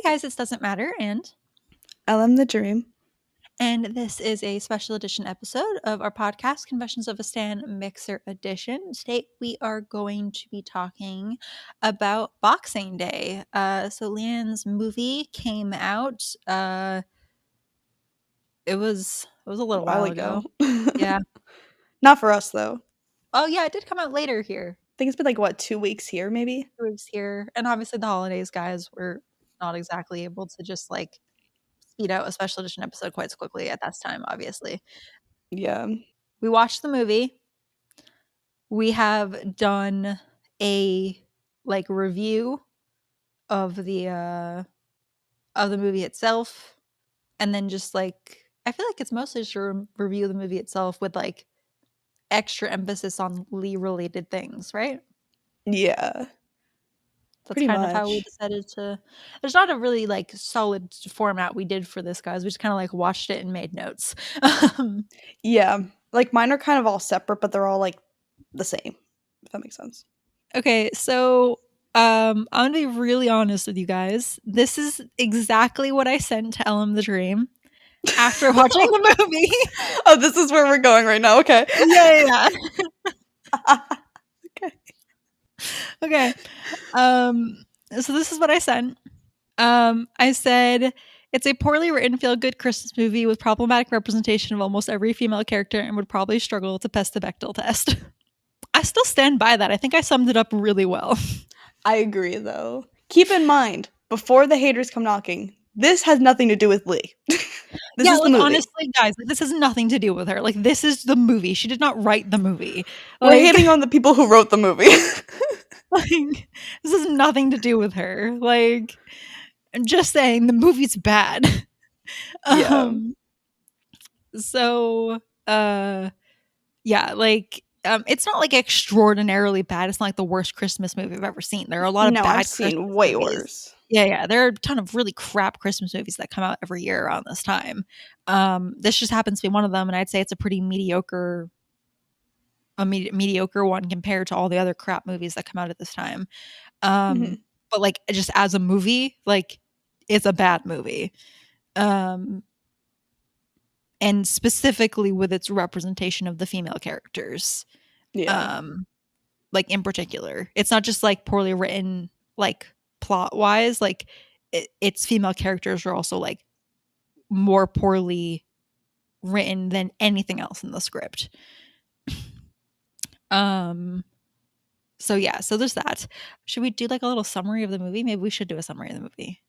guys, it doesn't matter, and the Dream. this is a special edition episode of our podcast, Confessions of a Stan Mixer Edition. Today we are going to be talking about Boxing Day. So leigh-anne's movie came out. It was a little while ago. Yeah. Not for us though. Oh yeah, it did come out later here. I think it's been like 2 weeks here, maybe. 2 weeks here, and obviously the holidays, guys. We're not exactly able to just like speed out a special edition episode quite so quickly at that time, obviously. Yeah. We watched the movie. We have done a like review of the movie itself, and then just like I feel like it's mostly just a review of the movie itself with like extra emphasis on Lee related things, right? Yeah. That's Pretty kind of how we much. decided to. There's not a really like solid format we did for this, guys. We just kind of like watched it and made notes. Yeah. Like mine are kind of all separate, but they're all like the same, if that makes sense. Okay, so I'm gonna be really honest with you guys. This is exactly what I sent to Ellen the Dream after watching the movie. Oh, this is where we're going right now. Okay. Yeah. Okay. Okay. So this is what I sent. I said it's a poorly written, feel-good Christmas movie with problematic representation of almost every female character and would probably struggle to pass the Bechdel test. I still stand by that. I think I summed it up really well. I agree though. Keep in mind, before the haters come knocking, this has nothing to do with Lee. This is the movie. Honestly, guys, like, this has nothing to do with her. Like, this is the movie. She did not write the movie. We're hating on the people who wrote the movie. Like, this has nothing to do with her. Like, I'm just saying the movie's bad. Yeah. So, yeah, like, it's not like extraordinarily bad. It's not like the worst Christmas movie I've ever seen. There are a lot of No, bad I've seen Christmas way movies. worse. Yeah, there are a ton of really crap Christmas movies that come out every year around this time. This just happens to be one of them, and I'd say it's a pretty mediocre one compared to all the other crap movies that come out at this time. But like just as a movie, like it's a bad movie. And specifically with its representation of the female characters. Yeah. Like in particular. It's not just like poorly written like plot wise, like its female characters are also like more poorly written than anything else in the script. So yeah, so there's that. Should we do like a little summary of the movie? Maybe we should do a summary of the movie.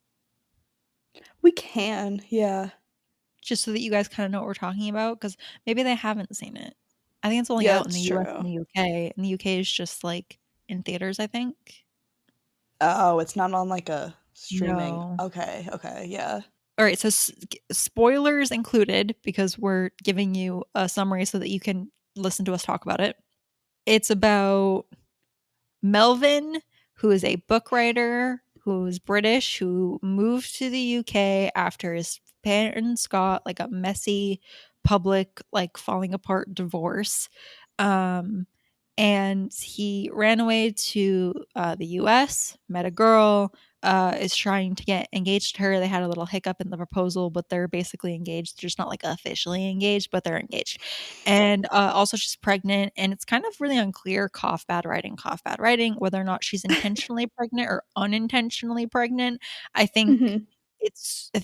We can, yeah. Just so that you guys kind of know what we're talking about, because maybe they haven't seen it. I think it's only Yeah, out in the that's US and true. the UK. And the UK is just like in theaters, I think. Oh, it's not on like a streaming. No. Okay, yeah. All right, so spoilers included, because we're giving you a summary so that you can listen to us talk about it. It's about Melvin, who is a book writer who's British, who moved to the UK after his parents got like a messy public, like falling apart divorce. And he ran away to the US, met a girl, is trying to get engaged to her. They had a little hiccup in the proposal, but they're basically engaged. They're just not like officially engaged, but they're engaged. And also she's pregnant, and it's kind of really unclear, cough bad writing, whether or not she's intentionally pregnant or unintentionally pregnant. I think I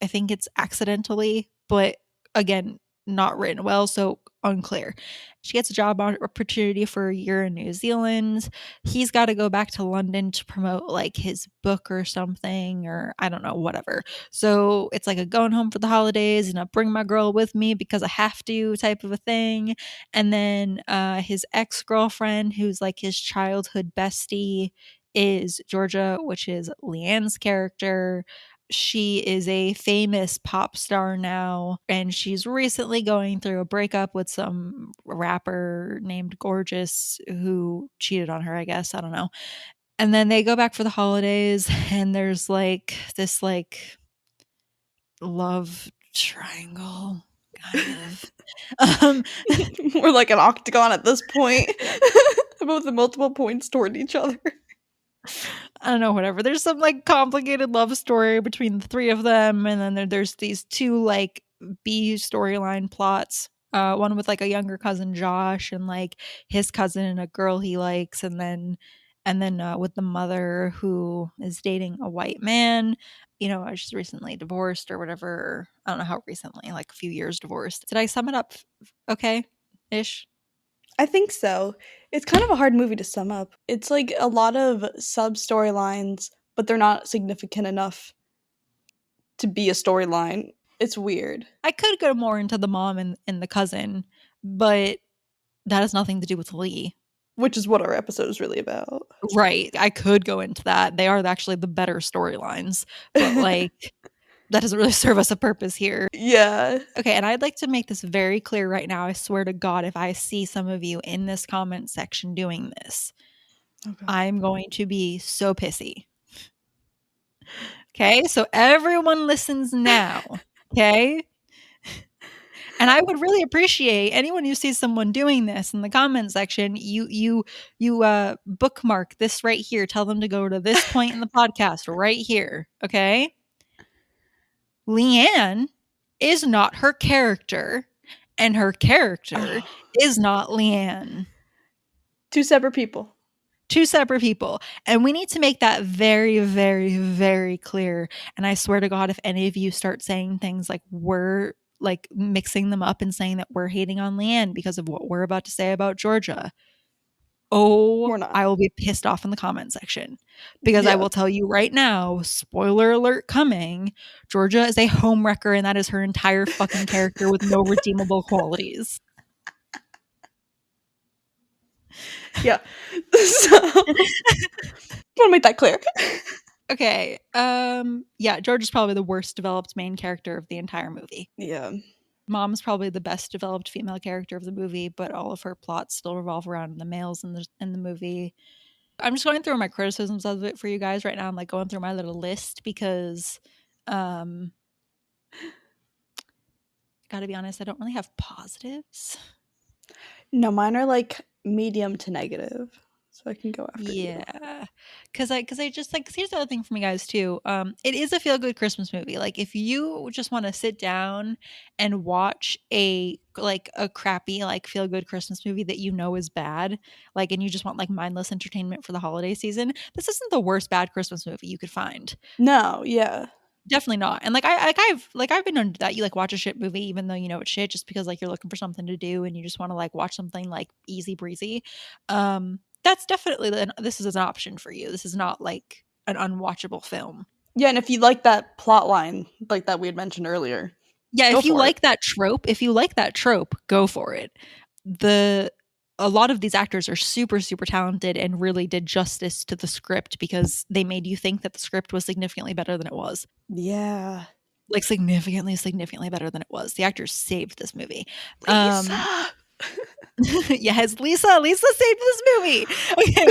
think it's accidentally, but again, not written well, so unclear. She gets a job opportunity for a year in New Zealand. He's got to go back to London to promote like his book or something, or I don't know, whatever. So it's like a going home for the holidays and a bring my girl with me because I have to type of a thing. And then his ex-girlfriend, who's like his childhood bestie, is Georgia, which is Leigh-anne's character. She is a famous pop star now, and she's recently going through a breakup with some rapper named Gorgeous who cheated on her, I guess. I don't know. And then they go back for the holidays, and there's like this like love triangle kind of. We're like an octagon at this point. Both the multiple points toward each other. I don't know, whatever. There's some like complicated love story between the three of them, and then there's these two like B storyline plots. One with like a younger cousin Josh and like his cousin and a girl he likes, and then with the mother who is dating a white man. She's recently divorced or whatever. I don't know how recently, like a few years divorced. Did I sum it up okay ish? I think so. It's kind of a hard movie to sum up. It's like a lot of sub storylines, but they're not significant enough to be a storyline. It's weird. I could go more into the mom and the cousin, but that has nothing to do with Lee. Which is what our episode is really about. Right. I could go into that. They are actually the better storylines, but like that doesn't really serve us a purpose here. Yeah. Okay, and I'd like to make this very clear right now. I swear to God, if I see some of you in this comment section doing this, Okay. I'm going to be so pissy. Okay, so everyone listens now. Okay. And I would really appreciate anyone who sees someone doing this in the comment section. You bookmark this right here. Tell them to go to this point in the podcast right here. Okay. Leigh-Anne is not her character, and her character Oh. is not Leigh-Anne. Two separate people. Two separate people. And we need to make that very, very, very clear. And I swear to God, if any of you start saying things like we're like mixing them up and saying that we're hating on Leigh-Anne because of what we're about to say about Georgia, We're not. I will be pissed off in the comment section because I Yeah. will tell you right now, spoiler alert coming, Georgia is a homewrecker and that is her entire fucking character with no redeemable qualities. Yeah. So I want to make that clear. Okay. Yeah, Georgia's probably the worst developed main character of the entire movie. Yeah. Mom's probably the best developed female character of the movie, but all of her plots still revolve around the males in the movie. I'm just going through my criticisms of it for you guys right now. I'm like going through my little list because gotta be honest, I don't really have positives. No, mine are like medium to negative. So I can go after you. Yeah, because I just like 'cause here's the other thing for me, guys, too. It is a feel good Christmas movie. Like if you just want to sit down and watch a crappy like feel good Christmas movie that you know is bad, like, and you just want like mindless entertainment for the holiday season, this isn't the worst bad Christmas movie you could find. No, yeah. Definitely not. And I've been under that. You like watch a shit movie even though you know it's shit just because like you're looking for something to do and you just want to like watch something like easy breezy. That's definitely this is an option for you. This is not like an unwatchable film. Yeah, and if you like that plot line, like that we had mentioned earlier, Yeah, go if you for it. like that trope, go for it. A lot of these actors are super, super talented and really did justice to the script because they made you think that the script was significantly better than it was. Yeah. Like significantly, significantly better than it was. The actors saved this movie. Lisa. Yes, Lisa saved this movie. Okay.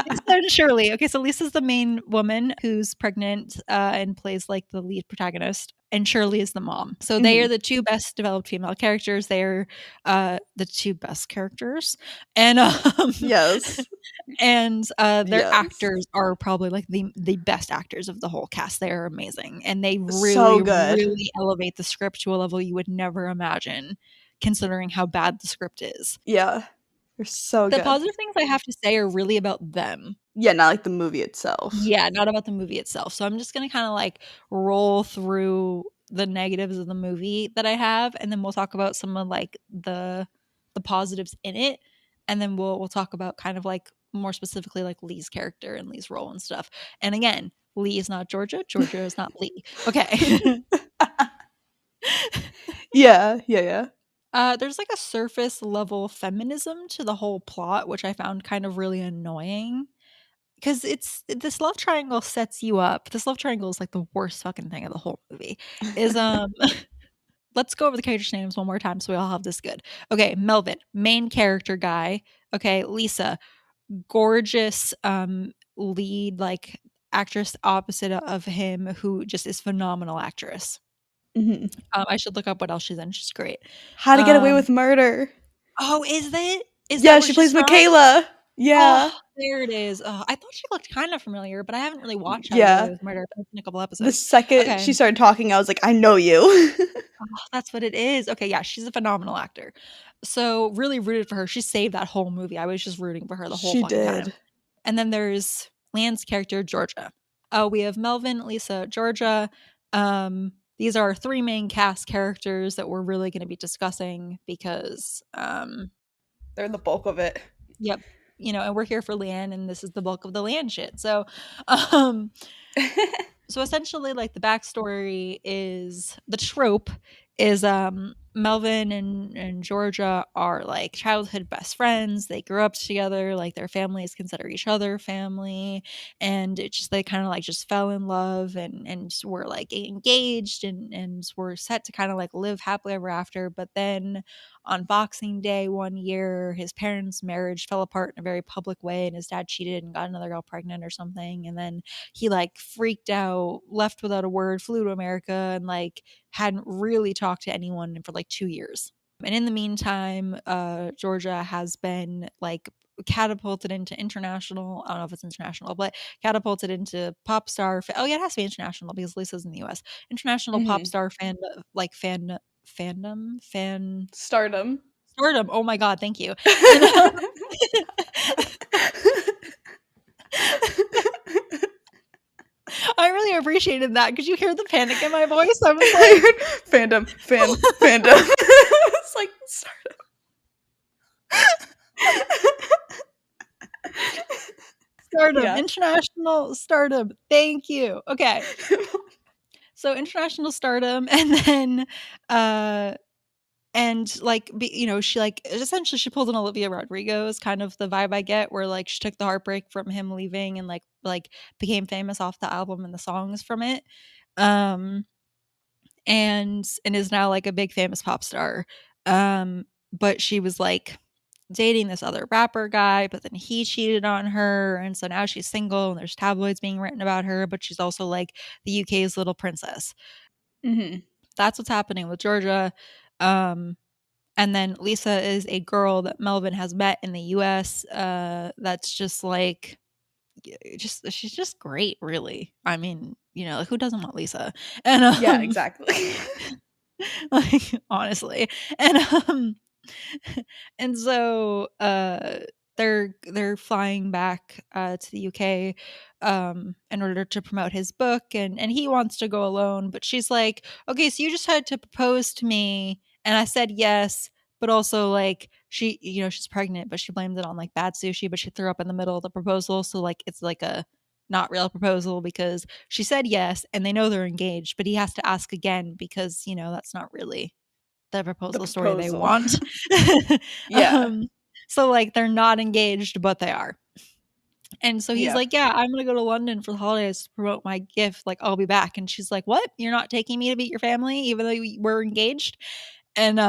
Lisa and Shirley. Okay, so Lisa's the main woman who's pregnant and plays like the lead protagonist, and Shirley is the mom. So they are Mhm. the two best developed female characters. They're the two best characters, and Yes. and their Yes. actors are probably like the best actors of the whole cast. They are amazing, and they So really, good. really elevate the script to a level you would never imagine, considering how bad the script is. Yeah. They're so The good. positive things I have to say are really about them. Yeah, not like the movie itself. Yeah, not about the movie itself. So I'm just gonna kind of like roll through the negatives of the movie that I have, and then we'll talk about some of like the positives in it, and then we'll talk about kind of like more specifically like Lee's character and Lee's role and stuff. And again, Lee is not Georgia. Georgia is not Lee. Okay. Yeah, yeah, yeah. There's like a surface level feminism to the whole plot, which I found kind of really annoying. Because it's this love triangle sets you up. This love triangle is like the worst fucking thing of the whole movie. Is let's go over the characters' names one more time so we all have this good. Okay, Melvin, main character guy. Okay, Lisa, gorgeous lead like actress opposite of him who just is phenomenal actress. Mhm. I should look up what else she's in. She's great. How to Get Away Um with Murder. oh, is Yeah, that where she she's plays from? Michaela. Oh, Yeah. there it is. Oh, I thought she looked kinda familiar, but I haven't really watched How to Get Away Yeah. with Murder. I've seen a couple The episodes. second Okay. she started talking, I was like, "I know you." Oh, that's what it is. Okay, yeah, she's a phenomenal actor. So, really rooted for her. She saved that whole movie. I was just rooting for her the whole She fucking time. did. And then there's Lance's character, Georgia. We have Melvin, Lisa, Georgia. These are our 3 main cast characters that we're really gonna be discussing because, They're the bulk of it. yep, and we're here for leigh-anne, and this is the bulk of the leigh-anne shit. Um so essentially, like, the backstory is the trope is Melvin and Georgia are like childhood best friends. They grew up together, like their families consider each other family, and it just they kind of like just fell in love and were like engaged and were set to kind of like live happily ever after. But then on Boxing Day one year, his parents' marriage fell apart in a very public way, and his dad cheated and got another girl pregnant or something, and then he like freaked out, left without a word, flew to America, and like hadn't really talked to anyone for like 2 years. And in the meantime, Georgia has been like catapulted into international. I don't know if it's international, but catapulted into pop star. Oh yeah, it has to be international because Lisa's in the U.S. International pop Mhm. star like fandom, fan Stardom. stardom. Oh my god, thank you. And I really appreciated that. Could you hear the panic in my voice? I was I like, heard fandom. It's like stardom, yeah. international stardom. Thank you. Okay. So international stardom and then uh and like she like essentially she pulled an Olivia Rodrigo is kind of the vibe I get where like she took the heartbreak from him leaving and like became famous off the album and the songs from it. Um and is now like a big famous pop star. But she was like dating this other rapper guy, but then he cheated on her, and so now she's single and there's tabloids being written about her, but she's also like the UK's little princess. Mhm. That's what's happening with Georgia. Um, and then Lisa is a girl that Melvin has met in the US. That's just like just she's just great, really. I mean, who doesn't want Lisa? And Yeah, exactly. like honestly. And and so they're flying back to the UK in order to promote his book, and he wants to go alone, but she's like, okay, so you just had to propose to me, and I said yes, but also like she's pregnant, but she blamed it on like bad sushi, but she threw up in the middle of the proposal, so like it's like a not real proposal because she said yes and they know they're engaged, but he has to ask again because that's not really the The proposal story they proposal. want. Yeah. um, so like they're not engaged, but they are. And so he's Yep. like, "Yeah, I'm gonna go to London for the holidays to promote my gift. Like, I'll be back." And she's like, "What? You're not taking me to meet your family, even though we're engaged?" And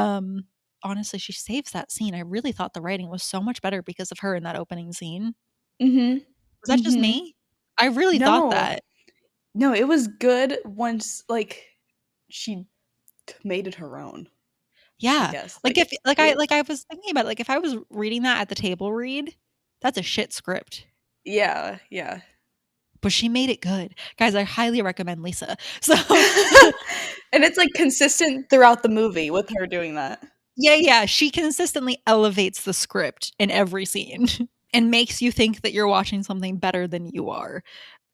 honestly, she saves that scene. I really thought the writing was so much better because of her in that opening scene. Mhm. Was that just Mhm. me? I really thought No. that. No, it was good once, like, she made it her own, I Yeah. guess. Like Like, if like I it like I was thinking about it, like if I was reading that at the table read, that's a shit script. yeah, yeah. But she made it good. Guys, I highly recommend Lisa. So And it's, like, consistent throughout the movie with her doing that. yeah, she consistently elevates the script in every scene and makes you think that you're watching something better than you are.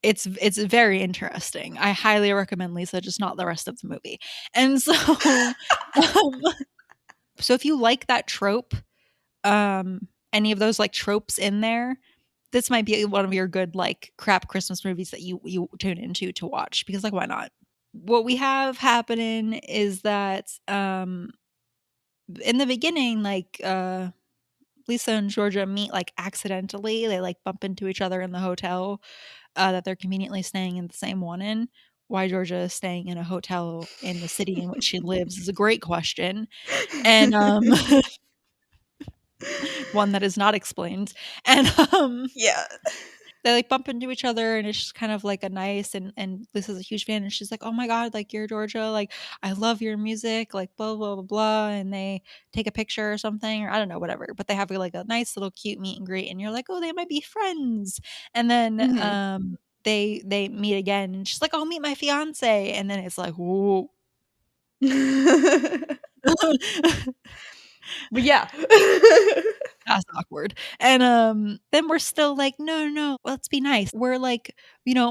It's very interesting. I highly recommend Lisa, just not the rest of the movie. And so, um, so if you like that trope, any of those like tropes in there, this might be one of your good like crap Christmas movies that you tune into to watch because like why not? What we have happening is that in the beginning like Lisa and Georgia meet like accidentally. They like bump into each other in the hotel that they're conveniently staying in the same one in. Why Georgia is staying in a hotel in the city in which she lives is a great question, and one that is not explained. And Yeah. they like bump into each other, and it's just kind of like a nice, and Lisa's a huge fan, and she's like, "Oh my god, like you're Georgia, like I love your music, like blah blah blah blah," and they take a picture or something, or I don't know, whatever. But they have like a nice little cute meet and greet, and you're like, "Oh, they might be friends." And then Mhm. they meet again, and she's like, "I'll meet my fiance," and then it's like, whoa. But yeah. That's awkward. And, then we're still like, "No, no, no, let's be nice." We're like,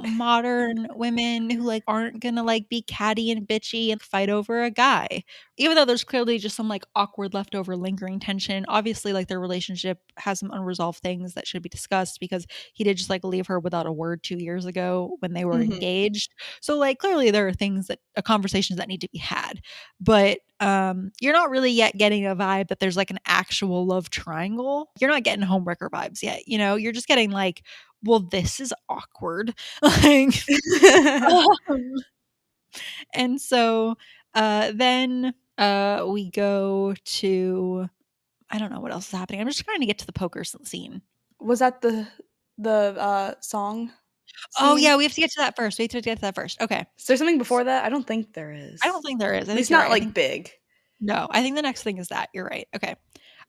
modern women who, like, aren't gonna, like, be catty and bitchy and fight over a guy. Even though there's clearly just some, like, awkward leftover lingering tension. Obviously, like, their relationship has some unresolved things that should be discussed because he did just, like, leave her without a word 2 years ago when they were Mhm. engaged. So, like, clearly there are things that conversations that need to be had. But, you're not really yet getting a vibe that there's, like, an actual love triangle. You're not getting homewrecker vibes yet, you're just getting, like, "Well, this is awkward." Like, um, and so, then, we go to I don't know what else is happening. I'm just trying to get to the poker scene. Was that the song Oh, scene? yeah, we have to get to that first. We have to get to that first. Okay. Is there something S before that? I don't think there I is. don't think there is. I At think least you're not, right. I like, think big. No, I think the next thing is that. You're right. Okay.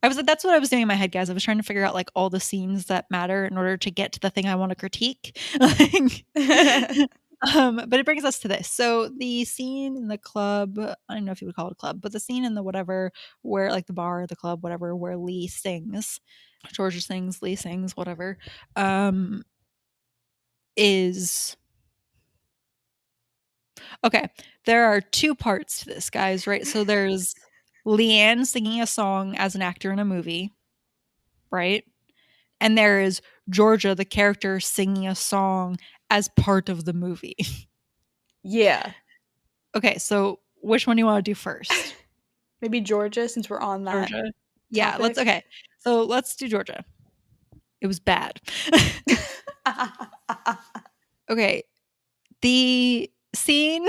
I was like, that's what I was doing in my head, guys. I was trying to figure out like all the scenes that matter in order to get to the thing I want to critique. Like, but it brings us to this. So the scene in the club, I don't know if you would call it a club, but the scene in the whatever where like the bar, the club, whatever, where Lee sings, Georgia sings, Lee sings, whatever, um, is okay. There are two parts to this, guys, right? So there's Leigh-Anne singing a song as an actor in a movie, right? And there is Georgia, the character, singing a song as part of the movie. Yeah. Okay, so which one do you wanna do first? Maybe Georgia, since we're on that Georgia? Yeah, let's topic. okay. So let's do Georgia. It was bad. Okay, the scene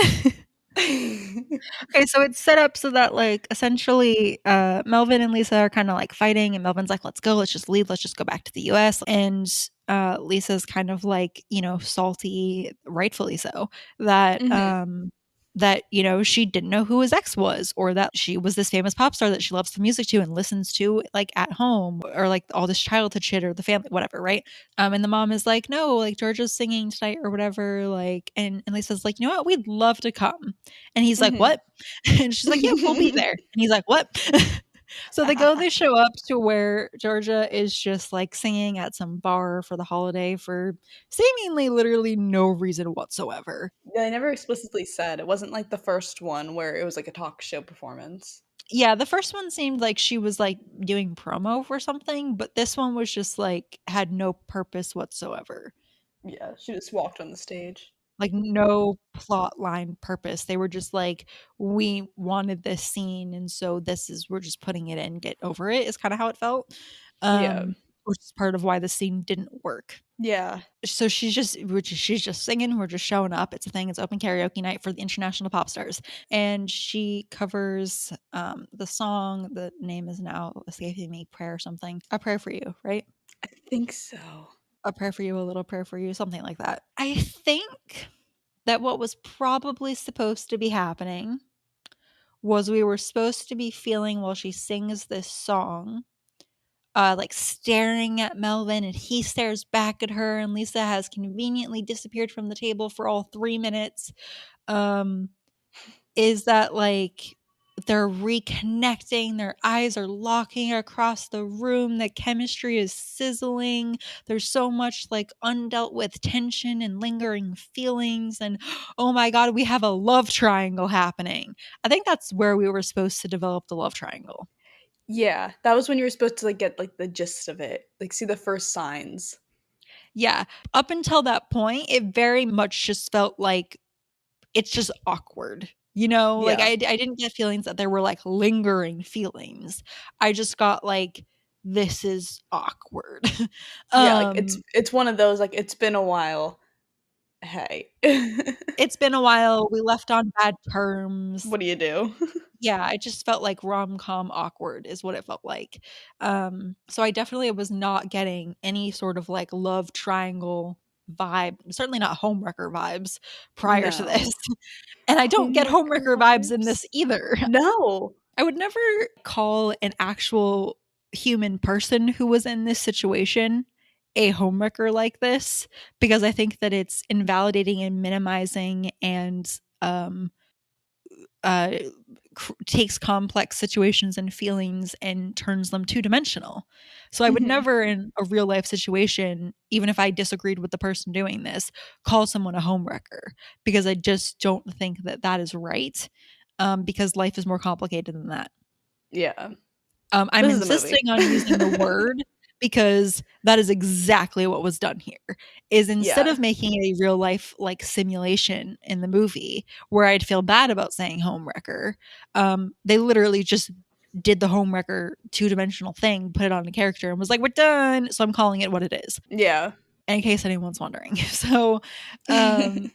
okay, so it's set up so that, like, essentially, Melvin and Lisa are kinda, like, fighting, and Melvin's like, "Let's go, let's just leave, let's just go back to the US," and, Lisa's kind of, like, salty, rightfully so, that, Mhm. she didn't know who his ex was, or that she was this famous pop star that she loves the music to and listens to, like, at home, or, like, all this childhood shit or the family whatever, right? And the mom is like, "No, like, Georgia's singing tonight," or whatever, like, and Lisa's like, "You know what? We'd love to come." And he's like, Mhm. "What?" And she's like, "Yep, we'll be there." And he's like, "What?" So they show up to where Georgia is just, like, singing at some bar for the holiday for seemingly literally no reason whatsoever. Yeah, they never explicitly said. It wasn't like the first one where it was like a talk show performance. Yeah, the first one seemed like she was, like, doing promo for something, but this one was just, like, had no purpose whatsoever. Yeah, she just walked on the stage. Like, no plot line purpose. They were just like, "We wanted this scene, and so this is we're just putting it in, get over it," is kinda how it felt, Yeah. which is part of why the scene didn't work. Yeah. So she's just singing, we're just showing up, it's a thing, it's open karaoke night for the international pop stars, and she covers, the song, the name is now escaping me, Prayer something, A Prayer for You, right? I think so. A Prayer for You, A Little Prayer for You, something like that. I think that what was probably supposed to be happening was we were supposed to be feeling while she sings this song, like staring at Melvin, and he stares back at her, and Lisa has conveniently disappeared from the table for all 3 minutes. Um, is that like they're reconnecting, their eyes are locking across the room, the chemistry is sizzling. There's so much like undealt with tension and lingering feelings, and oh my god, we have a love triangle happening. I think that's where we were supposed to develop the love triangle. Yeah, that was when you were supposed to, like, get, like, the gist of it, like, see the first signs. Yeah, up until that point, it very much just felt like it's just awkward, Like, Yeah. I didn't get feelings that there were, like, lingering feelings. I just got, like, "This is awkward." Yeah, like, it's Um, it's one of those, like, "It's been a while. Hey." it's been a while, we left on bad terms. What do you do? Yeah, I just felt like rom-com awkward is what it felt like. So I definitely was not getting any sort of, like, love triangle vibe, certainly not homewrecker vibes prior to this. No. And I don't get Homewrecker homewrecker vibes in this vibes? either. No. I would never call an actual human person who was in this situation a homewrecker like this, because I think that it's invalidating and minimizing and uh, takes complex situations and feelings and turns them two-dimensional. So I would Mhm. never, in a real life situation, even if I disagreed with the person doing this, call someone a homewrecker, because I just don't think that that is right. Because life is more complicated than that. Yeah. I'm This is a movie. insisting on using the word because that is exactly what was done here, is instead Yeah. of making it a real life, like, simulation in the movie where I'd feel bad about saying homewrecker, they literally just did the homewrecker two-dimensional thing, put it on a character, and was like, "We're done," so I'm calling it what it is, Yeah. in case anyone's wondering. So, um,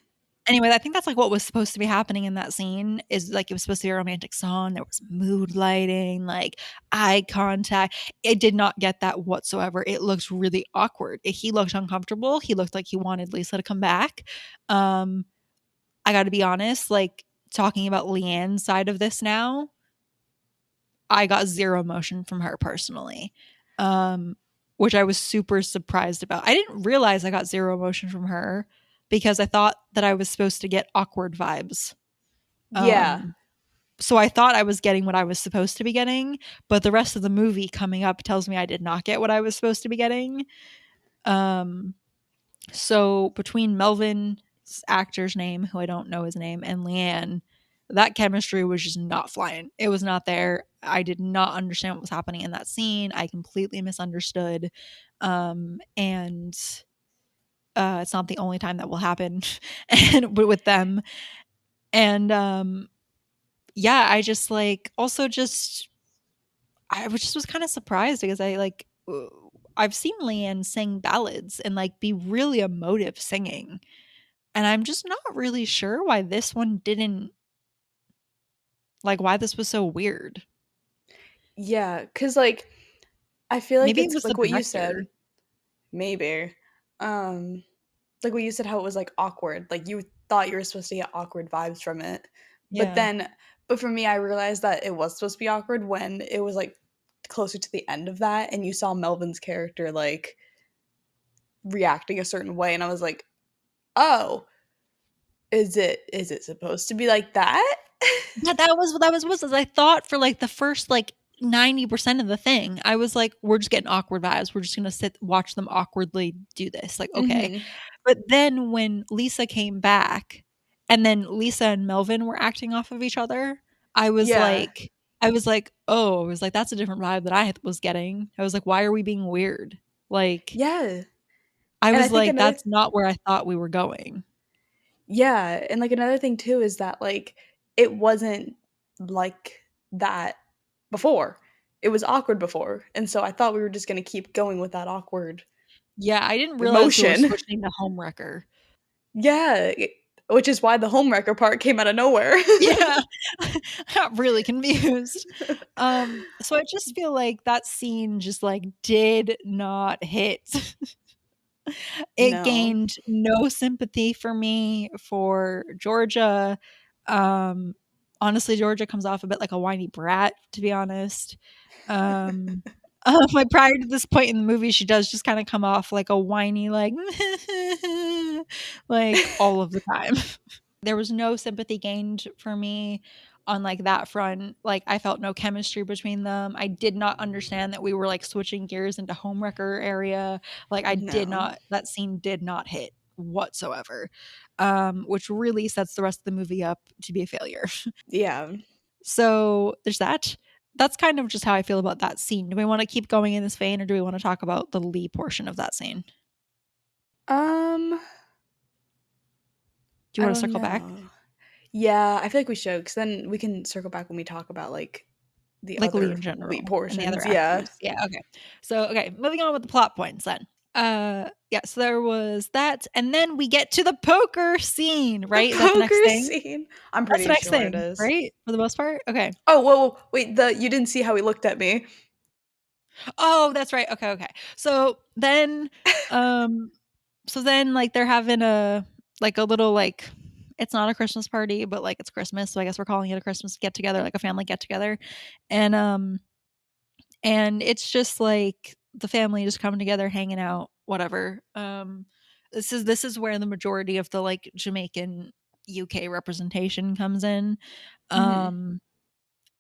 anyway, I think that's, like, what was supposed to be happening in that scene is, like, it was supposed to be a romantic song, there was mood lighting, like, eye contact. It did not get that whatsoever. It looked really awkward. He looked uncomfortable, he looked like he wanted Lisa to come back. Um, I gotta be honest, like, talking about Leanne's side of this now, I got 0 emotion from her personally, um, which I was super surprised about. I didn't realize I got 0 emotion from her because I thought that I was supposed to get awkward vibes. Yeah. So I thought I was getting what I was supposed to be getting, but the rest of the movie coming up tells me I did not get what I was supposed to be getting. Um, so between Melvin's actor's name, who I don't know his name, and Leanne, that chemistry was just not flying. It was not there. I did not understand what was happening in that scene. I completely misunderstood. And it's not the only time that will happen and with them. And yeah, I just like also just I was kind of surprised because I've seen Leanne sing ballads and like be really emotive singing. And I'm just not really sure why this one didn't, like, why this was so weird. Yeah, 'cause, like, I feel like Maybe it it's was the like what you director. said, maybe. Um, like what you said how it was, like, awkward, like, you thought you were supposed to get awkward vibes from it, but Yeah. then but for me, I realized that it was supposed to be awkward when it was, like, closer to the end of that and you saw Melvin's character, like, reacting a certain way, and I was like, "Oh, is it supposed to be like that?" Yeah, that was I thought for, like, the first, like, 90% of the thing. I was like, "We're just getting awkward vibes. We're just gonna sit watch them awkwardly do this." Like, okay. Mhm. But then when Lisa came back, and then Lisa and Melvin were acting off of each other, I was Yeah. like I was like, "Oh," I was like, "That's a different vibe that I was getting." I was like, "Why are we being weird?" Like, Yeah, I and I was think like, another "That's not where I thought we were going." yeah, and, like, another thing too is that, like, it wasn't like that before. It was awkward before, and so I thought we were just gonna keep going with that awkward Yeah, I didn't realize we were emotion. switching to homewrecker. Yeah, which is why the homewrecker part came out of nowhere. Yeah. I got really confused. So I just feel like that scene just, like, did not hit. It No. gained no sympathy for me for Georgia. Um, Honestly, Georgia comes off a bit like a whiny brat, to be honest. Um, like, prior to this point in the movie, she does just kinda come off like a whiny, like, like, all of the time. There was no sympathy gained for me on, like, that front. Like, I felt no chemistry between them. I did not understand that we were, like, switching gears into homewrecker area. Like, I did No. not that scene did not hit whatsoever, which really sets the rest of the movie up to be a failure. Yeah. So, there's that. That's kind of just how I feel about that scene. Do we wanna keep going in this vein, or do we wanna talk about the Lee portion of that scene? Um, Do you I wanna don't circle back? know. Yeah, I feel like we should, because then we can circle back when we talk about, like, the Like Lee other in lead general and the other portions, yeah. actors. Yeah, okay. So, okay, moving on with the plot points then. Yeah, so there was that, and then we get to the poker scene, The right? Is that the next poker thing? scene. I'm That's the pretty next sure it thing, is. right? For the most part? Okay. Oh, whoa, whoa, wait, the you didn't see how he looked at me. Oh, that's right. Okay, okay. So then, um So then like they're having a little like it's not a Christmas party, but like it's Christmas, so I guess we're calling it a Christmas get together, like a family get together. And it's just like the family just coming together, hanging out, whatever. This is where the majority of the like Jamaican UK representation comes in. Mhm. Um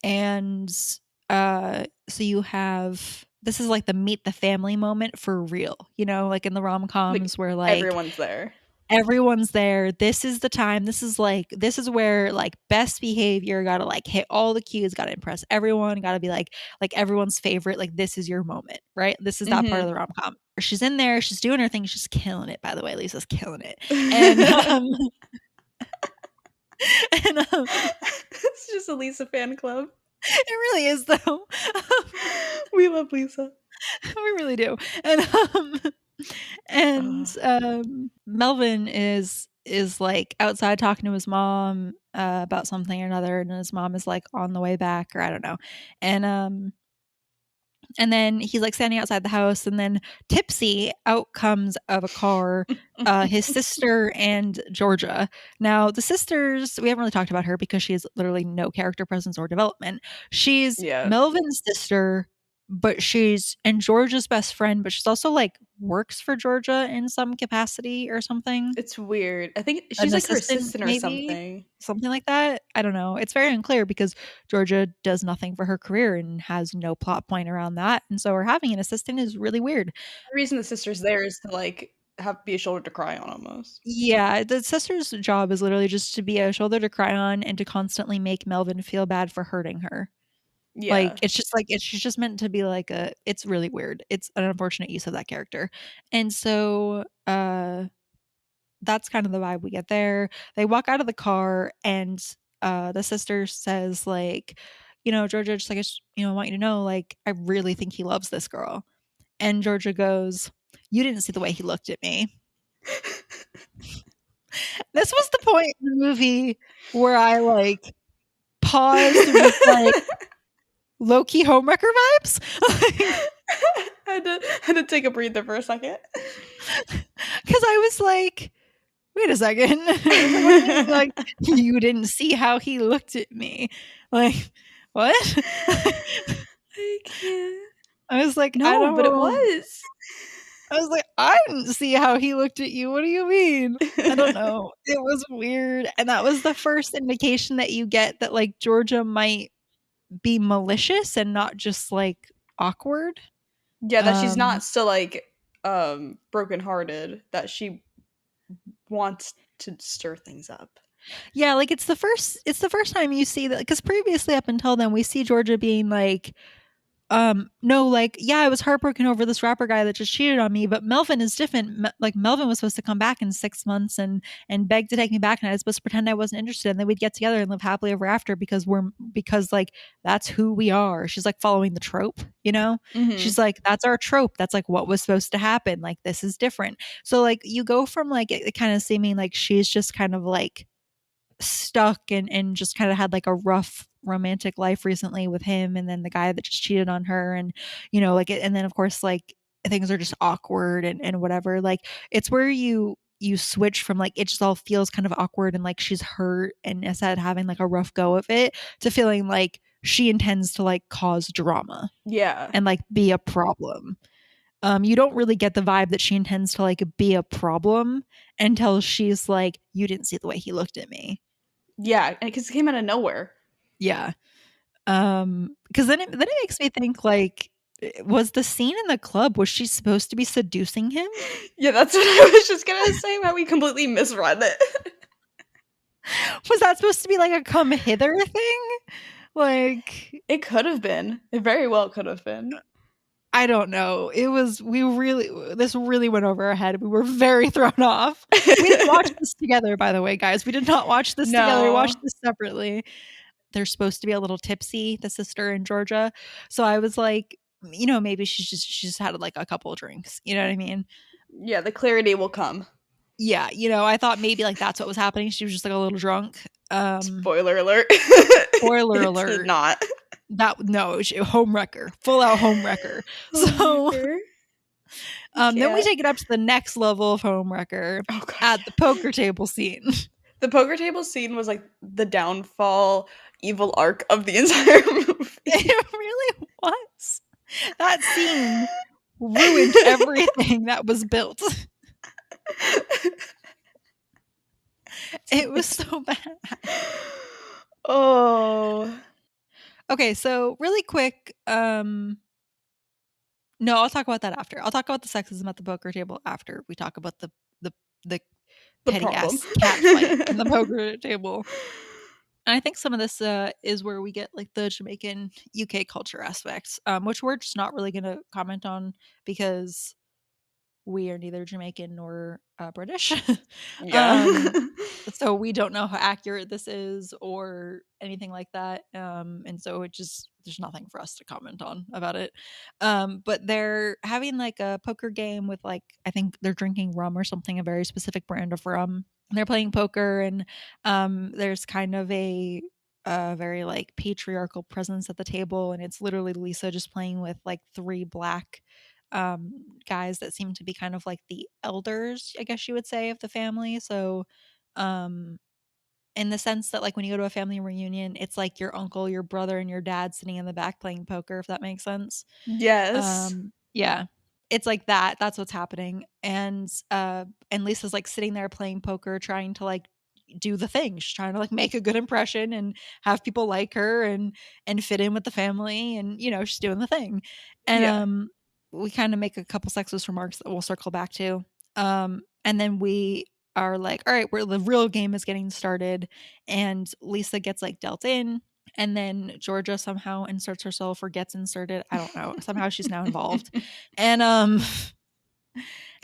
and so you have this is like the meet the family moment for real, like in the Like, rom-coms where like everyone's there. everyone's there. This is the time. This is where like best behavior, gotta like hit all the cues, gotta impress everyone, gotta be like everyone's favorite. Like this is your moment, right? This is that part of Mhm. the rom com. She's in there, she's doing her thing, she's killing it. By the way, Lisa's killing it, and and It's just a Lisa fan club. it really is though. We love Lisa. We really do. And Uh, Melvin is like outside talking to his mom about something or another, and his mom is like on the way back, or I don't know. And then he's like standing outside the house, and then tipsy out comes of a car, his sister and Georgia. Now, the sisters, we haven't really talked about her because she has literally no character presence or development. She's yeah. Melvin's sister, but she's and Georgia's best friend, but she's also like works for Georgia in some capacity or something. It's weird. I think An she's like her assistant, assistant or maybe? something. Something like that? I don't know. It's very unclear because Georgia does nothing for her career and has no plot point around that, and so her having an assistant is really weird. The reason the sister's there is to like be a shoulder to cry on almost. Yeah, the sister's job is literally just to be a shoulder to cry on and to constantly make Melvin feel bad for hurting her. Yeah. She's just meant to be like it's really weird. It's an unfortunate use of that character. And so, that's kind of the vibe we get there. They walk out of the car and the sister says like, Georgia, just like I want you to know, like I really think he loves this girl. And Georgia goes, "You didn't see the way he looked at me." This was the point in the movie where I like paused and was like, low key homewrecker vibes. Had to take a breather for a second. Because I was like, wait a second. I was like, what do you mean? Like, you didn't see how he looked at me. Like, what? I can't. I was like, I No, but it don't. was. I was like, I didn't see how he looked at you. What do you mean? I don't know. It was weird. And that was the first indication that you get that, like, Georgia might be malicious and not just, like, awkward. Yeah, that she's Um, not still like brokenhearted, that she wants to stir things up. yeah, like, it's the first time you see that because previously up until then, we see Georgia being like, no, like, yeah, I was heartbroken over this rapper guy that just cheated on me, but Melvin is different. Like Melvin was supposed to come back in 6 months and beg to take me back, and I was supposed to pretend I wasn't interested, and then we'd get together and live happily ever after because like that's who we are. She's like following the trope, you know. Mhm. She's like that's our trope. That's like what was supposed to happen. Like this is different. So like you go from like it kind of seeming like she's just kind of like stuck and just kind of had like a rough romantic life recently with him and then the guy that just cheated on her and like and then of course like things are just awkward and whatever like it's where you switch from like it just all feels kind of awkward and like she's hurt and instead having like a rough go of it to feeling like she intends to like cause drama Yeah. and like be a problem. You don't really get the vibe that she intends to like be a problem until she's like, you didn't see the way he looked at me. Yeah, and cuz it came out of nowhere. Yeah. Because then it makes me think like, was the scene in the club was she supposed to be seducing him? Yeah, that's what I was just going to say, how we completely misread it. Was that supposed to be like a come hither thing? Like, It could have been. It very well could have been. I don't know. This really went over our head. We were very thrown off. We didn't watch this together, by the way, guys. We did not watch this together. We watched No. this separately. They're supposed to be a little tipsy, the sister in Georgia. So I was like, maybe she just had like a couple of drinks. You know what I mean? Yeah, the clarity will come. Yeah, I thought maybe like that's what was happening. She was just like a little drunk. Spoiler alert. Spoiler It did alert. not. That no, home wrecker, full out home wrecker. So Homewrecker. I Then we can't. take it up to the next level of homewrecker Oh god, at the yeah. poker table scene. The poker table scene was like the downfall evil arc of the entire movie. It really was. That scene ruined everything that was built. It was so bad. Oh. Okay, so really quick, no, I'll talk about that after. I'll talk about the sexism at the poker table after we talk about the The petty problem. ass cat fight in the poker table. And I think some of this is where we get like the Jamaican UK culture aspects, which we're just not really going to comment on because we are neither Jamaican nor British. Yeah. um, so we don't know how accurate this is or anything like that. And so it just there's nothing for us to comment on about it. But they're having like a poker game with like I think they're drinking rum or something, a very specific brand of rum. And they're playing poker, and there's kind of a very like patriarchal presence at the table, and it's literally Lisa just playing with like three black guys that seem to be kind of like the elders, I guess you would say, of the family. So, um, in the sense that like when you go to a family reunion, it's like your uncle, your brother, and your dad sitting in the back playing poker, if that makes sense. Yes. Yeah. It's like that. That's what's happening. And Lisa's like sitting there playing poker, trying to like do the thing. She's trying to like make a good impression and have people like her and fit in with the family, and she's doing the thing. And Yeah. we kind of make a couple sexist remarks that we'll circle back to. And then we are like, all right, where the real game is getting started, and Lisa gets like dealt in, and then Georgia somehow inserts herself or gets inserted. I don't know. Somehow she's now involved. And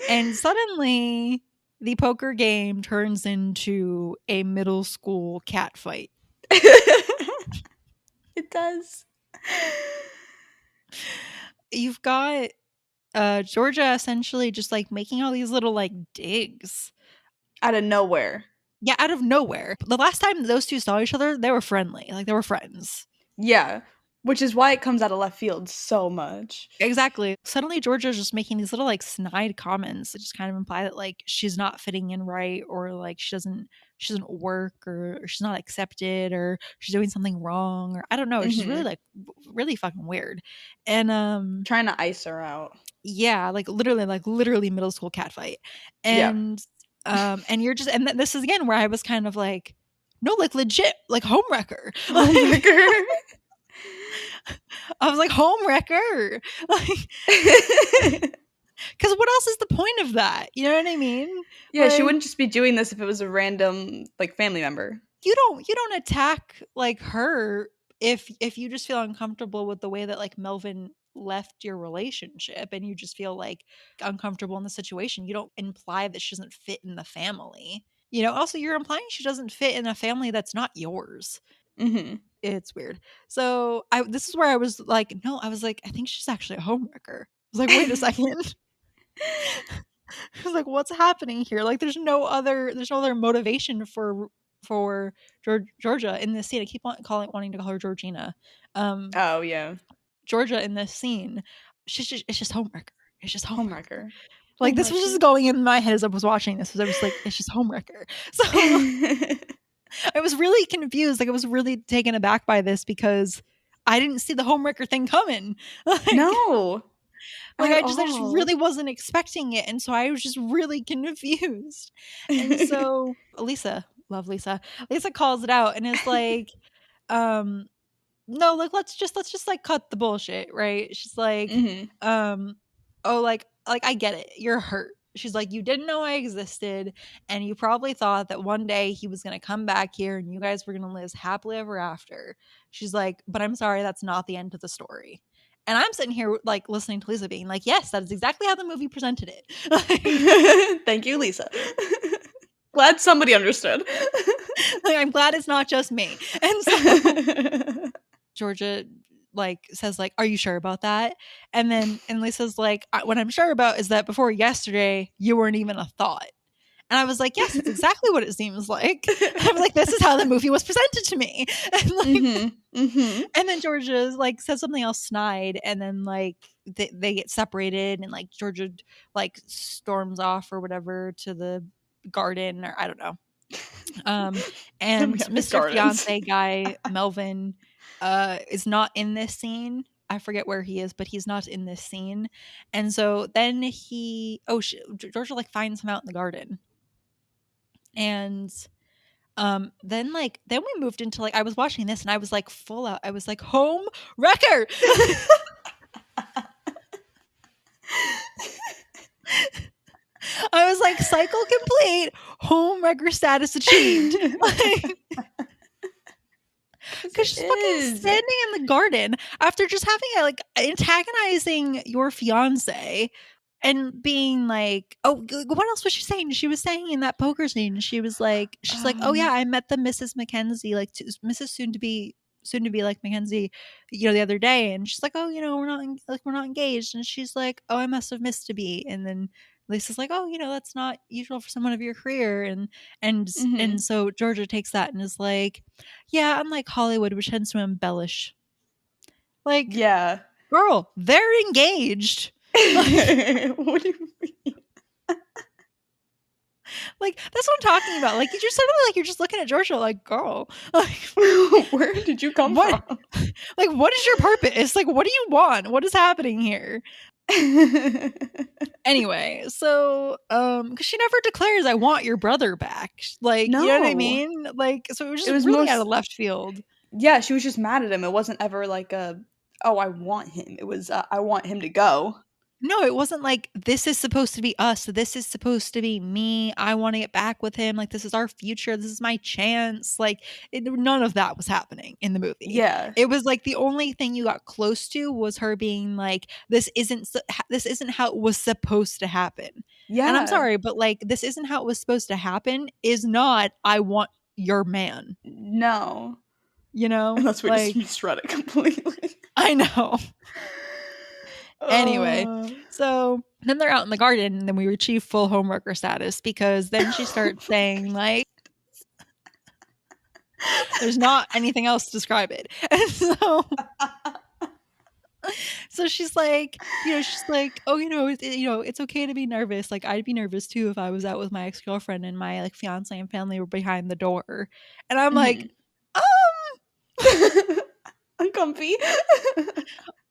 and suddenly the poker game turns into a middle school cat fight. It does. You've got Georgia essentially just like making all these little like digs. Out of nowhere. Yeah, out of nowhere. The last time those two saw each other, they were friendly. Like they were friends. Yeah. Which is why it comes out of left field so much. Exactly. Suddenly Georgia's just making these little like snide comments that just kind of imply that like she's not fitting in right, or like she doesn't work, or she's not accepted, or she's doing something wrong, or I don't know. It's just really Mhm. like really fucking weird. And Trying to ice her out. yeah, like literally middle school cat fight. Yeah. And you're just, and this is again where I was kind of like, no, like legit like homewrecker. Like Homewrecker. I was like homewrecker. Like because what else is the point of that? You know what I mean? Yeah, she Like wouldn't just be doing this if it was a random like family member. you don't attack like her if you just feel uncomfortable with the way that like Melvin left your relationship, and you just feel like uncomfortable in the situation. You don't imply that she doesn't fit in the family. Also you're implying she doesn't fit in a family that's not yours. Mhm. It's weird. So I this is where I was like, no, I was like, I think she's actually a homewrecker. I was like, wait a second. I was like, what's happening here? Like there's no other motivation for Georgia in this scene. I keep wanting to call her Georgina. Um, Oh, yeah. Georgia in this scene, it's just homewrecker. It's just homewrecker. Homewrecker. Like this was just Homewrecker. going in my head as I was watching this. Was I was like, it's just homewrecker. So I was really confused. Like I was really taken aback by this because I didn't see the homewrecker thing coming. Like No. like At I just all. really wasn't expecting it, and so I was just really confused. And so Lisa, love Lisa. Lisa calls it out and is like, um, no, like let's just like cut the bullshit, right? She's like, Mhm. um, oh, like I get it. You're hurt. She's like, you didn't know I existed, and you probably thought that one day he was gonna come back here and you guys were gonna live happily ever after. She's like, but I'm sorry, that's not the end of the story. And I'm sitting here like listening to Lisa being like, yes, that is exactly how the movie presented it. Thank you, Lisa. Glad somebody understood. Like, I'm glad it's not just me. And so Georgia like says like, "Are you sure about that?" And Lisa's like, "What I'm sure about is that before yesterday, you weren't even a thought." And I was like, "Yes, it's exactly what it seems like." I was like, "This is how the movie was presented to me." And, like Mhm. Mhm. and then Georgia, like, says something else snide, and then, like, they get separated, and, like, Georgia, like, storms off or whatever to the garden, or I don't know. Um, Then and we have the Mr. gardens. Fiance guy, Melvin, is not in this scene. I forget where he is, but he's not in this scene. And so then Georgia, like, finds him out in the garden. And then we moved into, like, I was watching this and I was like full out. I was like, home wrecker. I was like, cycle complete, home wrecker status achieved. Like, 'Cause because it she's fucking is. standing in the garden after just having a, like, antagonizing your fiance and being like, oh, what else was she saying? She was saying in that poker scene, she's like, oh yeah, Um, I met the Mrs. Mackenzie, like, Mrs. soon to be like Mackenzie, the other day, and she's like, oh, we're not engaged, and she's like, oh, I must have missed a beat, and then Lisa's like, oh, that's not usual for someone of your career, and mhm. so Georgia takes that and is like, yeah, unlike Hollywood, which tends to embellish. Like, Yeah. girl, they're engaged. Like, What do you mean? that's what I'm talking about. Like, you just suddenly, like, you're just looking at Georgia like, girl, like, Where did you come what, from? like, what is your purpose? Like, what do you want? What is happening here? Anyway, so, because she never declares, I want your brother back. Like, you know what I No. mean? Like, so it was It just was really out most of left field. yeah, she was just mad at him. It wasn't ever like a, "Oh, I want him." It was, "I want him to go." No, it wasn't like, "This is supposed to be us. This is supposed to be me. I wanna get back with him. Like, this is our future. This is my chance." Like, none of that was happening in the movie. Yeah. It was like the only thing you got close to was her being like, this isn't how it was supposed to happen." And I'm Yeah. sorry, but, like, "This isn't how it was supposed to happen" is not, "I want your man." No. You know? Unless we just Like, misread it completely. I know. Anyway, Uh. so then they're out in the garden, and then we achieve full homeworker status because then she starts saying, like, there's not anything else to describe it. And so she's like, "Oh, it's okay to be nervous. Like, I'd be nervous too if I was out with my ex-girlfriend and my, like, fiance and family were behind the door." And I'm like, Mhm. "Um, Uncomfy.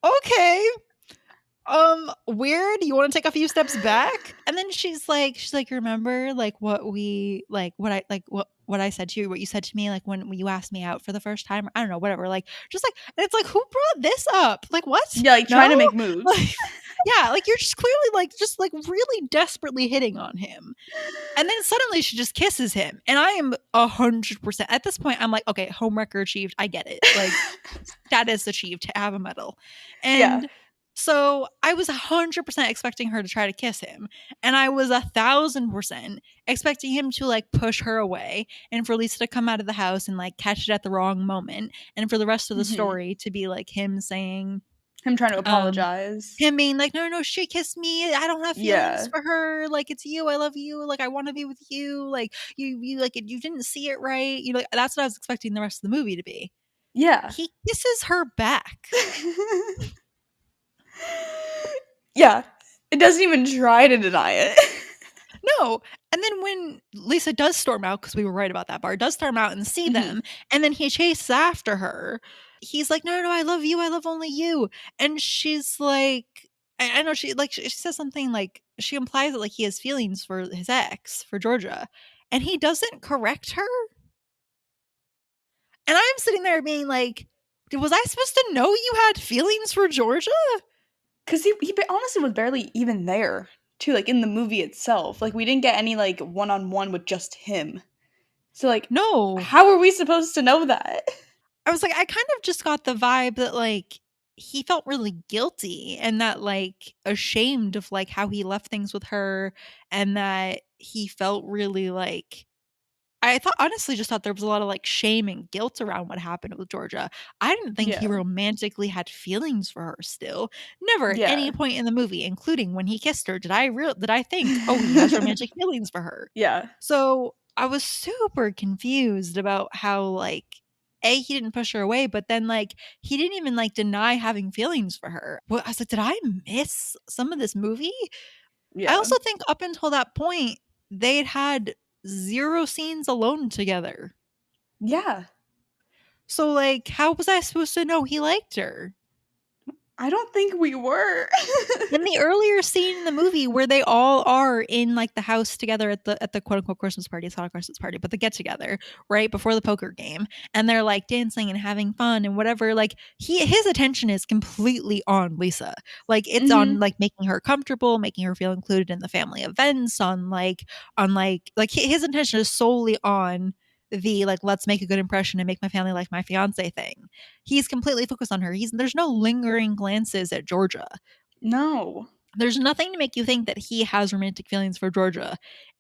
okay." Weird, you wanna take a few steps back? And then she's like, "Remember, like, what I said to you, what you said to me, like, when you asked me out for the first time?" I don't know, whatever, like, just, like, and it's like, "Who brought this up? Like, what? Yeah, like, trying No?" to make moves. Like, yeah, like, you're just clearly, like, just, like, really desperately hitting on him. And then suddenly she just kisses him, and I am 100% at this point, I'm like, "Okay, homewrecker achieved, I get it, like, status achieved, to have a medal." Yeah. And so I was 100% expecting her to try to kiss him, and I was 1,000% expecting him to, like, push her away, and for Lisa to come out of the house and, like, catch it at the wrong moment, and for the rest of the Mhm. story to be, like, him saying, Him trying to um apologize. him being like, "No, no, she kissed me. I don't have feelings Yeah. for her. Like, it's you. I love you. Like, I wanna be with you. Like, you didn't see it right." That's what I was expecting the rest of the movie to be. Yeah. He kisses her back. Yeah. It doesn't even try to deny it. No, and then when Lisa does storm out, because we were right about that bar, does storm out and see Mhm. them, and then he chases after her, he's like, "No, no, no, I love you. I love only you." And she's like, I know she says something like, she implies that, like, he has feelings for his ex, for Georgia, and he doesn't correct her, and I'm sitting there being like, Was I supposed to know you had feelings for Georgia?" 'Cause he honestly was barely even there too, like, in the movie itself. Like, we didn't get any, like, one-on-one with just him. So, like, No. how are we supposed to know that? I was like, I kind of just got the vibe that, like, he felt really guilty and that, like, ashamed of, like, how he left things with her, and that he felt really, like, I thought honestly just thought there was a lot of, like, shame and guilt around what happened with Georgia. I didn't think he Yeah. romantically had feelings for her still. Never at any Yeah. point in the movie, including when he kissed her, did I think, "Oh, he has romantic feelings for her." Yeah. So, I was super confused about how, like, A, he didn't push her away, but then, like, he didn't even, like, deny having feelings for her. Well, I was like, "Did I miss some of this movie?" I Yeah. also think up until that point, they'd had 0 scenes alone together. Yeah. So, like, how was I supposed to know he liked her? I don't think we were. In the earlier scene in the movie where they all are in, like, the house together at the quote unquote Christmas party, it's not a Christmas party, but the get together, right, before the poker game, and they're, like, dancing and having fun and whatever, like, his attention is completely on Lisa. Like, it's on, Mhm. like, making her comfortable, making her feel included in the family events, on, like his attention is solely on the, like, "Let's make a good impression and make my family like my fiancé" thing. He's completely focused on her. There's no lingering glances at Georgia. No. There's nothing to make you think that he has romantic feelings for Georgia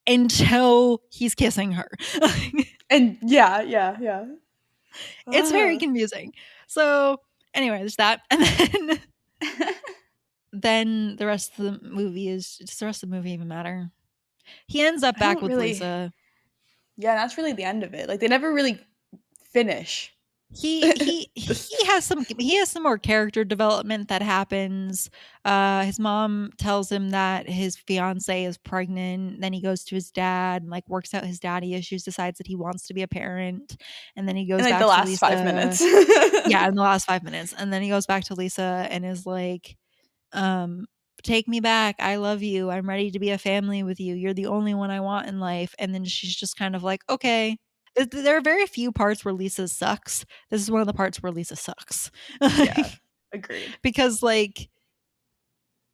until he's kissing her. And yeah, yeah, yeah. It's very Ugh. confusing. So, anyway, there's that, and then the rest of the movie is does the rest of the movie even matter? He ends up I back don't with really Lisa. Yeah, that's really the end of it. Like, they never really finish. This He has some more character development that happens. His mom tells him that his fiance is pregnant. Then he goes to his dad and, like, works out his daddy issues, decides that he wants to be a parent, and then he in, goes like, the back to last 5 Lisa. minutes. Yeah, in the last 5 minutes, and then he goes back to Lisa and is like, um, "Take me back. I love you. I'm ready to be a family with you. You're the only one I want in life." And then she's just kind of like, "Okay." There are very few parts where Lisa sucks. This is one of the parts where Lisa sucks. Yeah. Like, Agreed. because, like,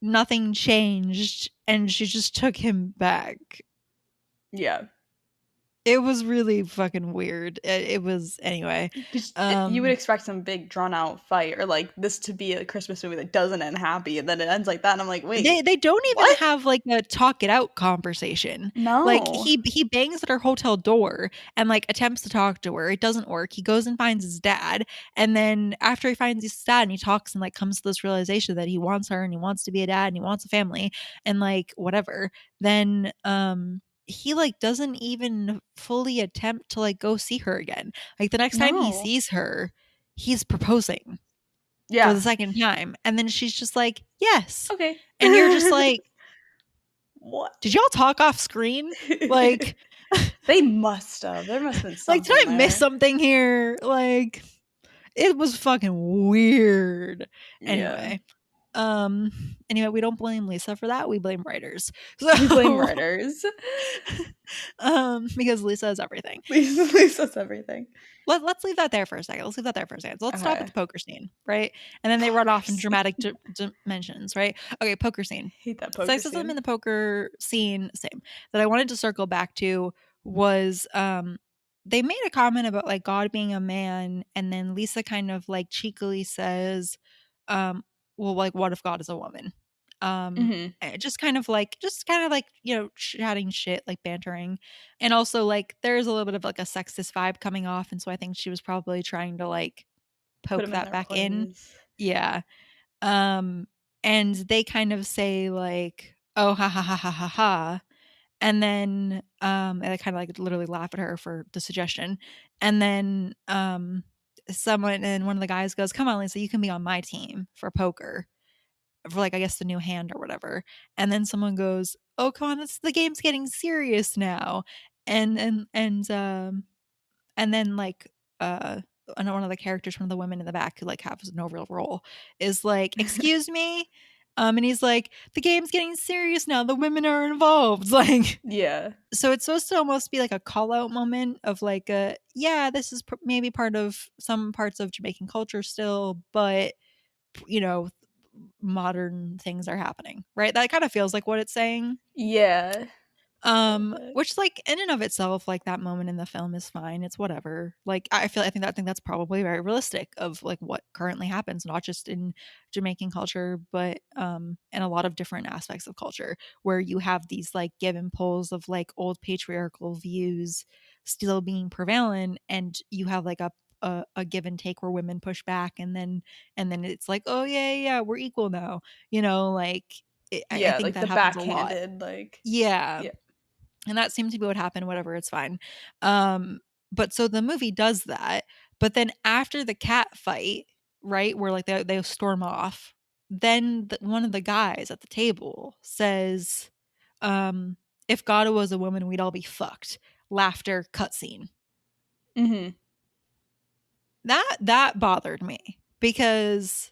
nothing changed and she just took him back. Yeah. It was really fucking weird. It was anyway. 'Cause you would Um expect some big drawn out fight or, like, this to be a Christmas movie that doesn't end happy, and then it ends like that, and I'm like, "Wait, They don't even what?" have, like, a talk it out conversation. Like, No. he bangs at her hotel door and, like, attempts to talk to her, it doesn't work, he goes and finds his dad, and then after he finds his dad and he talks and, like, comes to this realization that he wants her and he wants to be a dad and he wants a family and, like, whatever, then, he, like, doesn't even fully attempt to, like, go see her again. Like, the next time he No. sees her, he's proposing for Yeah. the second time, and then she's just like, "Yes." Okay. And you're just like, What? "Did y'all talk off screen?" Like They must have. There must have been like, "Did something I miss there. something here?" Like, it was fucking weird. Yeah. Um, anyway, we don't blame Lisa for that, we blame writers. We blame So, writers. because Lisa is everything. Lisa's everything. Let's leave that there for a second. Let's leave that there for a second. So let's stop at Okay. the poker scene, right? And then they run Poker off in scene. dramatic dimensions, right? Okay, poker scene. Hate that poker Sexism in scene. the poker scene, same. That I wanted to circle back to was they made a comment about, like, God being a man, and then Lisa kind of, like, cheekily says, um, well, like, what if God is a woman? Mhm. Just kind of like, chatting shit, like bantering. And also, like, there's a little bit of, like, a sexist vibe coming off, and so I think she was probably trying to, like, Put poke them in that their back in. place. Yeah. Um, and they kind of say, like, "Oh, ha, ha, ha, ha, ha, ha," and then, and I kinda, like, literally laugh at her for the suggestion, and then, one of the guys goes, "Come on, Lisa, you can be on my team for poker," for, like, I guess, the new hand or whatever, and then someone goes, "Oh, come on, the game's getting serious now," and and and, um and then, like, and one of the characters from the women in the back who, like, has no real role is like, "Excuse me?" And he's like, "The game's getting serious now, the women are involved." Like, Yeah. so it's supposed to almost be like a call-out moment of, like, "Yeah, this is maybe part of some parts of Jamaican culture still, but, you know, modern things are happening." Right? That kinda feels like what it's saying. Yeah. A little bit. Which, like, in and of itself, like, that moment in the film is fine, it's whatever. Like, I think that's probably very realistic of, like, what currently happens, not just in Jamaican culture, but, in a lot of different aspects of culture, where you have these, like, give and pulls of, like, old patriarchal views, still being prevalent, and you have like a give and take where women push back, and then it's like, oh yeah, yeah, we're equal now, like I Yeah, think like that the happens a lot. backhanded, like Yeah, yeah. and that seemed to be what happened, whatever, it's fine. Um, but so the movie does that, but then after the cat fight, right, where, like, they storm off, then one of the guys at the table says, um, "If God was a woman, we'd all be fucked." Laughter, cutscene. Mhm. That bothered me because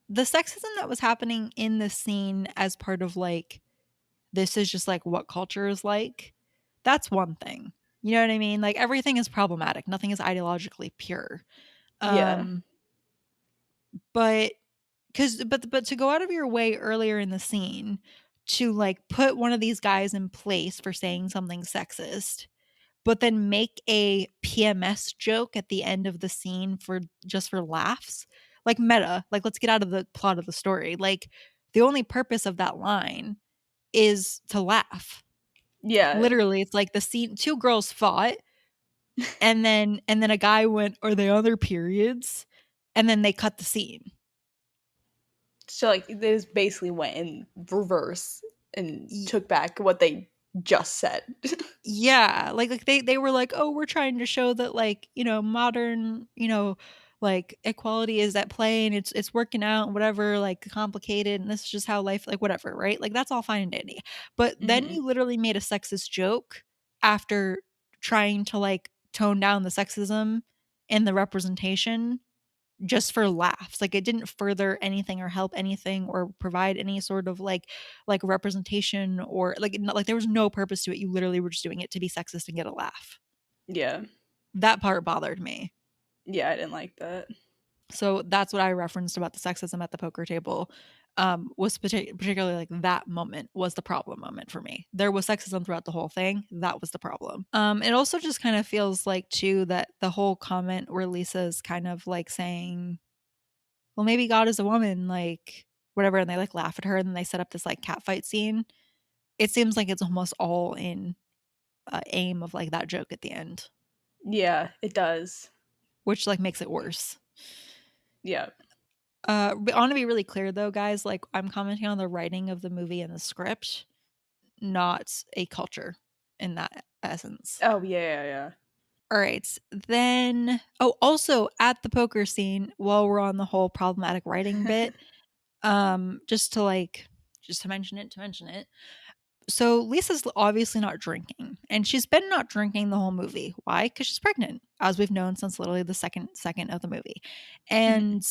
the sexism that was happening in the scene as part of, like, this is just, like, what culture is like, that's one thing. You know what I mean? Like, everything is problematic, nothing is ideologically pure. Yeah. Um, but 'cause to go out of your way earlier in the scene to, like, put one of these guys in place for saying something sexist, but then make a PMS joke at the end of the scene for just for laughs, like, meta, like, let's get out of the plot of the story, like, the only purpose of that line is to laugh. Yeah. Literally, it's like the scene 2 girls fought, and then a guy went, "Are they on their periods?" And then they cut the scene. So, like, they just basically went in reverse and Y took back what they just said. Yeah, like they were like, "Oh, we're trying to show that, like, modern, like, equality is at play, and it's working out and whatever, like, complicated, and this is just how life," like, whatever, right? Like, that's all fine and dandy. But then Mhm. you literally made a sexist joke after trying to, like, tone down the sexism and the representation just for laughs. Like, it didn't further anything or help anything or provide any sort of, like, representation, or, like, there was no purpose to it. You literally were just doing it to be sexist and get a laugh. Yeah. That part bothered me. Yeah, I didn't like that. So that's what I referenced about the sexism at the poker table, was particularly, like, that moment was the problem moment for me. There was sexism throughout the whole thing, that was the problem. It also just kind of feels like too that the whole comment where Lisa's kind of, like, saying, well, maybe God is a woman, like, whatever, and they, like, laugh at her, and then they set up this, like, catfight scene. It seems like it's almost all in, aim of, like, that joke at the end, Yeah, it does. which, like, makes it worse. Yeah. But I wanna be really clear though, guys, like, I'm commenting on the writing of the movie and the script, not a culture in that essence. Oh, yeah, yeah, yeah. Alright, then also at the poker scene, while we're on the whole problematic writing bit, just to, like just to mention it. So Lisa's obviously not drinking, and she's been not drinking the whole movie. Why? Because she's pregnant, as we've known since literally the second of the movie, Mhm. and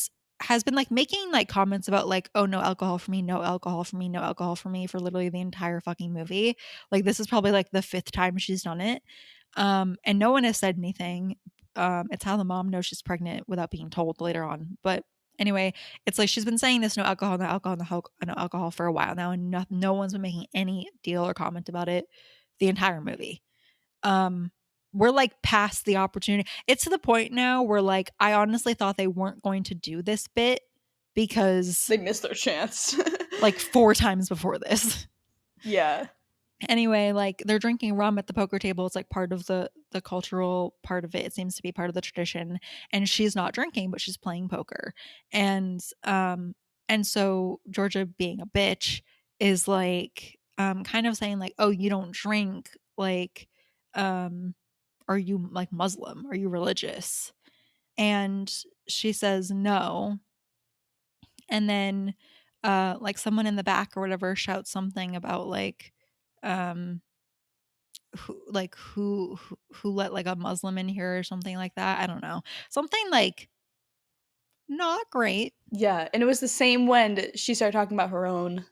has been like making like comments about like, oh, no alcohol for me, no alcohol for me, no alcohol for me for literally the entire fucking movie. Like, this is probably like the fifth time she's done it, and no one has said anything. It's how the mom knows she's pregnant without being told later on, but anyway, it's like she's been saying this, no alcohol, no alcohol, no alcohol for a while now, and no one's been making any deal or comment about it the entire movie. Um, we're like past the opportunity. It's to the point now where like I honestly thought they weren't going to do this bit because They missed their chance. like 4 times before this. Yeah. Anyway, like they're drinking rum at the poker table. It's like part of the cultural part of it. It seems to be part of the tradition. And she's not drinking, but she's playing poker. And and so Georgia, being a bitch, is like kind of saying like, "Oh, you don't drink, like um are you like Muslim? Are you religious?" And she says no. And then like someone in the back or whatever shouts something about like um who let like a Muslim in here or something like that. I don't know. Something like not great. Yeah, and it was the same when she started talking about her own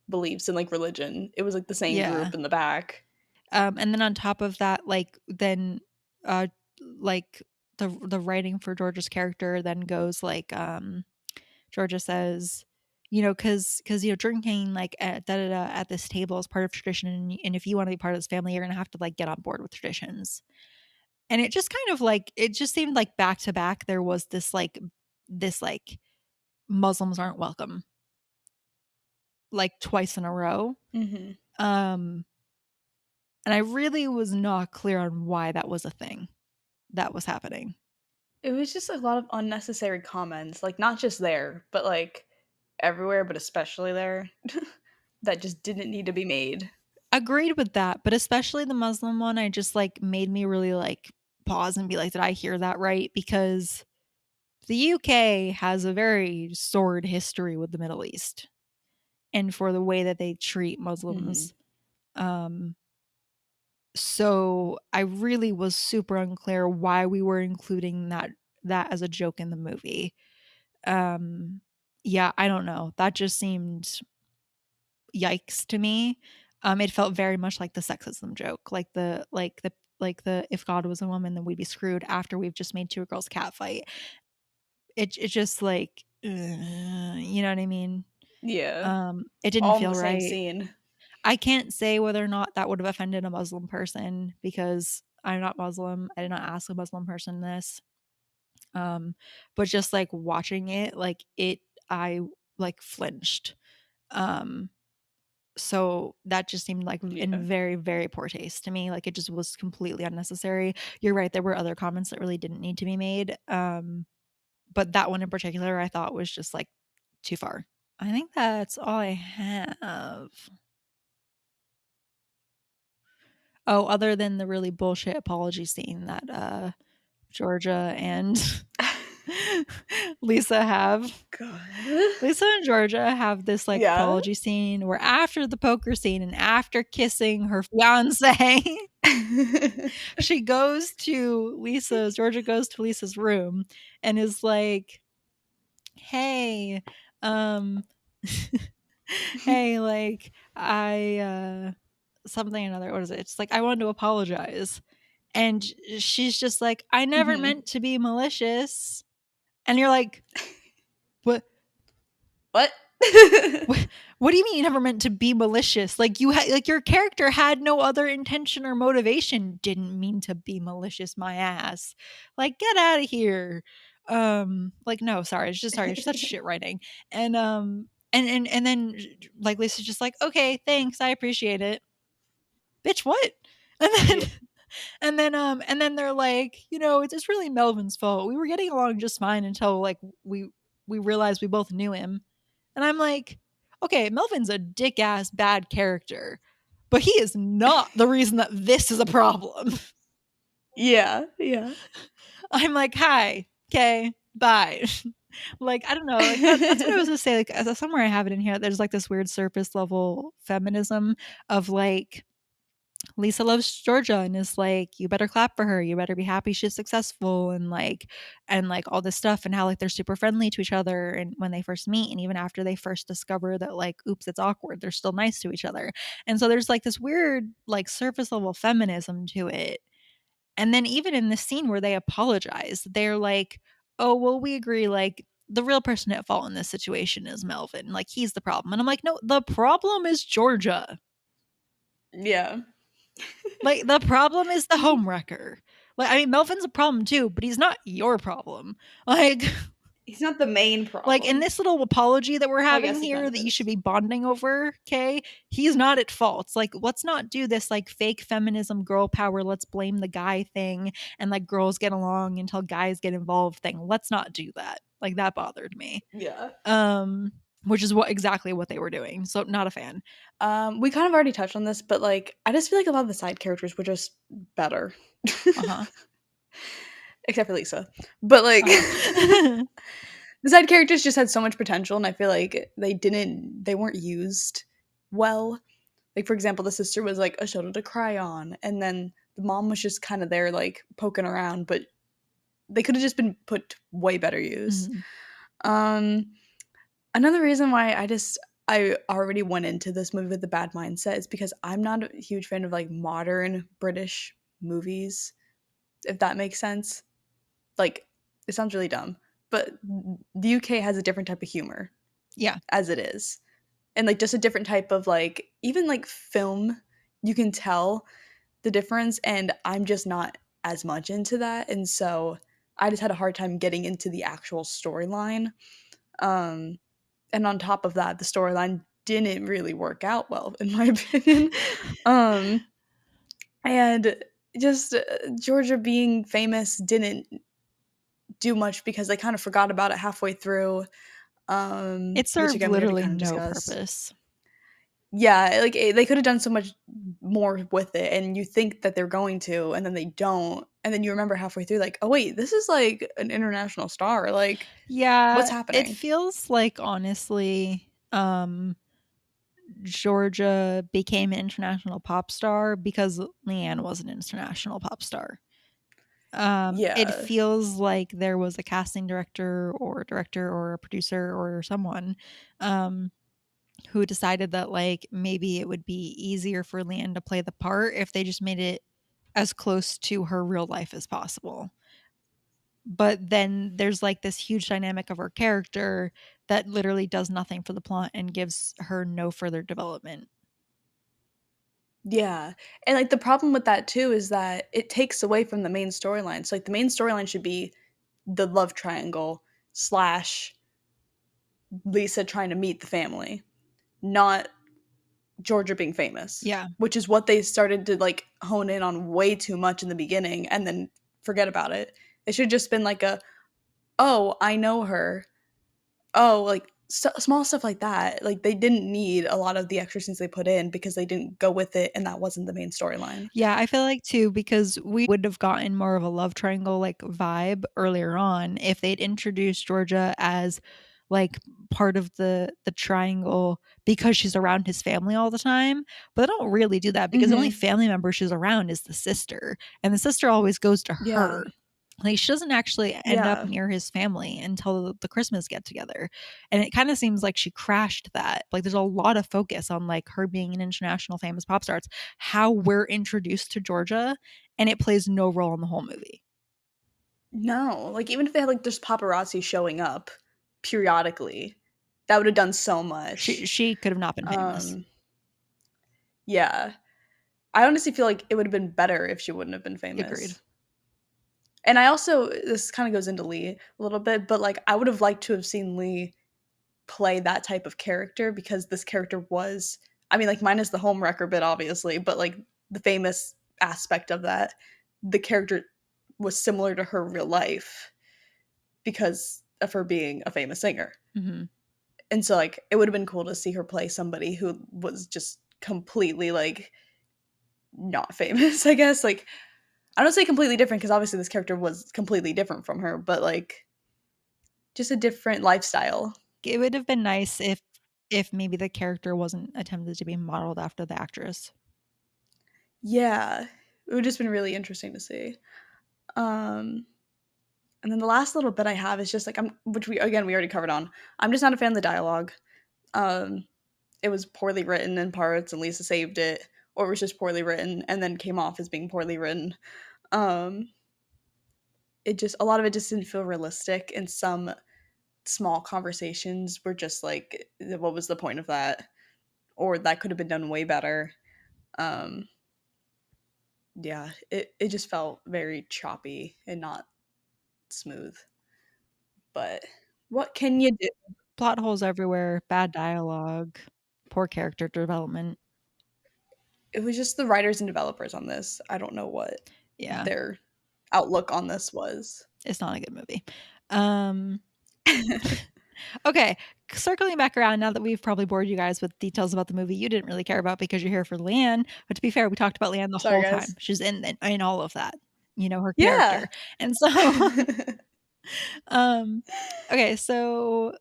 beliefs and, like, religion. It was, like, the same Yeah. group in the back. And then on top of that, like then like the writing for Georgia's character then goes like Georgia says, because drinking like at da da da at this table is part of tradition, and if you want to be part of this family, you're gonna have to like get on board with traditions. And it just kind of like it just seemed like back to back there was this like Muslims aren't welcome, like, twice in a row. Mhm. Um, And I really was not clear on why that was a thing that was happening. It was just a lot of unnecessary comments, like not just there, but like everywhere, but especially there, that just didn't need to be made. Agreed with that, but especially the Muslim one, I just like made me really like pause and be like, did I hear that right? Because the UK has a very sordid history with the Middle East and for the way that they treat Hmm. Muslims. Um, so I really was super unclear why we were including that as a joke in the movie. Um, yeah, I don't know. That just seemed yikes to me. It felt very much like the sexism joke, like the if God was a woman, then we'd be screwed after we've just made two girls catfight. It just like, you know what I mean? Yeah, It didn't all in feel the same right. scene. I can't say whether or not that would have offended a Muslim person because I'm not Muslim. I did not ask a Muslim person this. Um, but just like watching it, I like flinched. Um, so that just seemed like in Yeah. very, very poor taste to me. Like it just was completely unnecessary. You're right. There were other comments that really didn't need to be made. But that one in particular, I thought was just like too far. I think that's all I have. Oh, other than the really bullshit apology scene that Georgia and Lisa have. God. Lisa and Georgia have this like Yeah. apology scene where after the poker scene and after kissing her fiance, she goes to Georgia goes to Lisa's room and is like, "Hey, um hey, like something or another, what is it? It's like I wanted to apologize." And she's just like, "I never Hmm. meant to be malicious." And you're like, "What What? what, what do you mean you never meant to be malicious? Like like your character had no other intention or motivation. Didn't mean to be malicious, my ass. Like get out of here." Like no, sorry, it's such shit writing. And then like Lisa's just like, "Okay, thanks, I appreciate it." Bitch, what? And then Yeah. and then they're like, "It's really Melvin's fault. We were getting along just fine until like we realized we both knew him." And I'm like, "Okay, Melvin's a dick ass bad character, but he is not the reason that this is a problem." Yeah. Yeah. I'm like, "Hi, okay, bye." Like I don't know, like that's what I was gonna say. Like somewhere I have it in here. There's like this weird surface level feminism of like Lisa loves Georgia and is like, "You better clap for her. You better be happy she's successful," and like all this stuff, and how like they're super friendly to each other and when they first meet and even after they first discover that like oops, it's awkward, they're still nice to each other. And so there's like this weird like surface level feminism to it. And then even in the scene where they apologize, they're like, "Oh, well, we agree like the real person at fault in this situation is Melvin. Like he's the problem." And I'm like, "No, the problem is Georgia. Yeah. Like, the problem is the homewrecker." Like, I mean, Melvin's a problem too, but he's not your problem. Like He's not the main like, in problem. this little apology that we're Well, I having guess he kind here of that you should is. be bonding over, okay, he's not at fault. Like, let's not do this, like, fake feminism, girl power, let's blame the guy thing, and, like, girls get along until guys get involved thing. Let's not do that. Like, that bothered me. Yeah. Um, which is exactly what they were doing, so not a fan. We kind of already touched on this, but like I just feel like a lot of the side characters were just better. Uh-huh. Except for Lisa. But like Uh-huh. the side characters just had so much potential and I feel like they weren't used well. Like for example, the sister was like a shoulder to cry on and then the mom was just kind of there like poking around, but they could have just been put to way better use. Mhm. Um Another reason why I already went into this movie with a bad mindset is because I'm not a huge fan of like modern British movies, if that makes sense. Like it sounds really dumb, but the UK has a different type of humor Yeah. as it is. And like just a different type of like even like film, you can tell the difference and I'm just not as much into that and so I just had a hard time getting into the actual storyline. Um and on top of that, the storyline didn't really work out well, in my opinion. Um, And just Georgia being famous didn't do much because they kind of forgot about it halfway through, It which served again we already literally kind of no discussed. purpose. Yeah, like they could have done so much more with it, and you think that they're going to, and then they don't, and then you remember halfway through, like, oh wait, this is like an international star. Like, what's Yeah, it happening? feels like honestly, Georgia became an international pop star because Leanne was an international pop star. It Yeah, feels like there was a casting director or a producer or someone, um, who decided that like maybe it would be easier for Leanne to play the part if they just made it as close to her real life as possible. But then there's like this huge dynamic of her character that literally does nothing for the plot and gives her no further development. yeah, and like the problem with that too is that it takes away from the main storyline. So like the main storyline should be the love triangle slash Lisa trying to meet the family, not Georgia being famous, Yeah. which is what they started to like hone in on way too much in the beginning and then forget about it. It should have just been like a, oh, I know her. Oh, like small stuff like that. Like they didn't need a lot of the extra scenes they put in because they didn't go with it and that wasn't the main storyline. Yeah, I feel like too because we would have gotten more of a love triangle like vibe earlier on if they'd introduced Georgia as like part of the triangle because she's around his family all the time. But they don't really do that because the only Mhm. family member she's around is the sister, and the sister always goes to Yeah. her. Like she doesn't actually end up Yeah. near his family until the Christmas get together. And it kind of seems like she crashed that. Like there's a lot of focus on like her being an international famous pop star. It's how we're introduced to Georgia, and it plays no role in the whole movie. No, like even if they had like just paparazzi showing up periodically, that would have done so She much. she could have not been famous. Um yeah. I honestly feel like it would have been better if she wouldn't have been Agreed. famous. And I also this kind of goes into Lee a little bit, but like I would have liked to have seen Lee play that type of character because this character was, I mean like minus the homewrecker bit obviously, but like the famous aspect of that, the character was similar to her real life because of her being a famous singer. Mhm. And so like it would have been cool to see her play somebody who was just completely like not famous, I guess. Like I don't say completely different because obviously this character was completely different from her, but like just a different lifestyle. It would have been nice if maybe the character wasn't attempted to be modeled after the actress. Yeah. It would just been really interesting to see. Um and then the last little bit I have is just like I'm which we already covered on. I'm just not a fan of the dialogue. Um it was poorly written in parts and Lisa saved it, or it was just poorly written and then came off as being poorly written. Um it just a lot of it just didn't feel realistic and some small conversations were just like what was the point of that? Or that could have been done way better. Um yeah, it just felt very choppy and not smooth. But what can you do? Plot holes everywhere, bad dialogue, poor character development. It was just the writers and developers on this. I don't know what Yeah, their outlook on this was. it's not a good movie. Um, okay, circling back around now that we've probably bored you guys with details about the movie you didn't really care about because you're here for Leanne, but to be fair, we talked about Leanne the Sorry, whole time. guys. She's in all of that. You know, her Yeah. character. And so Um, okay, so,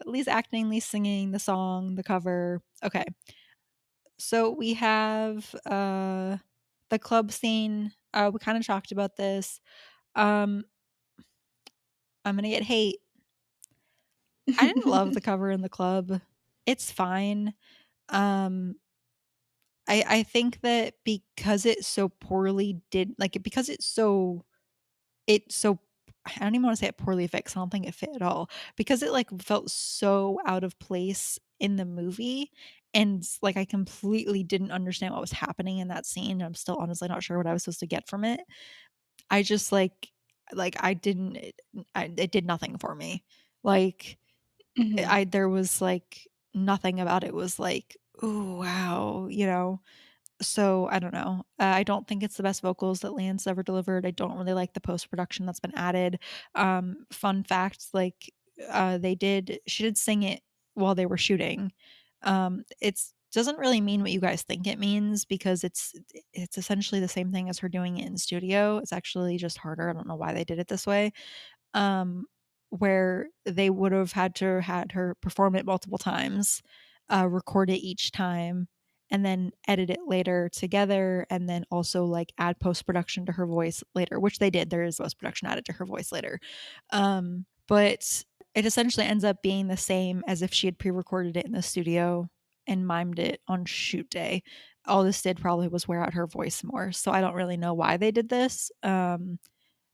Lee's acting, Lee's singing the song, the cover. Okay, so we have, the club scene. We kinda talked about this. Um, I'm gonna get hate. I didn't love the cover in the club. It's fine. Um, I think that because it's so poorly did like, because it's so I don't even wanna say it poorly fixed, I don't think it fit at all, because it, like, felt so out of place in the movie, and, like, I completely didn't understand what was happening in that scene, I'm still honestly not sure what I was supposed to get from it. I just, I didn't it did nothing for me. Like, Mhm. there was, like, nothing about it was like, "Ooh, wow," you know? So I don't know. I don't think it's the best vocals that Lance ever delivered. I don't really like the post production that's been added. Fun fact, like they did, she did sing it while they were shooting. It's doesn't really mean what you guys think it means because it's essentially the same thing as her doing it in studio. It's actually just harder. I don't know why they did it this way. um, where they would have had to had her perform it multiple times, record it each time, and then edit it later together, and then also like add post production to her voice later, which they did. There is post production added to her voice later, but it essentially ends up being the same as if she had pre recorded it in the studio and mimed it on shoot day. All this did probably was wear out her voice more. So I don't really know why they did this.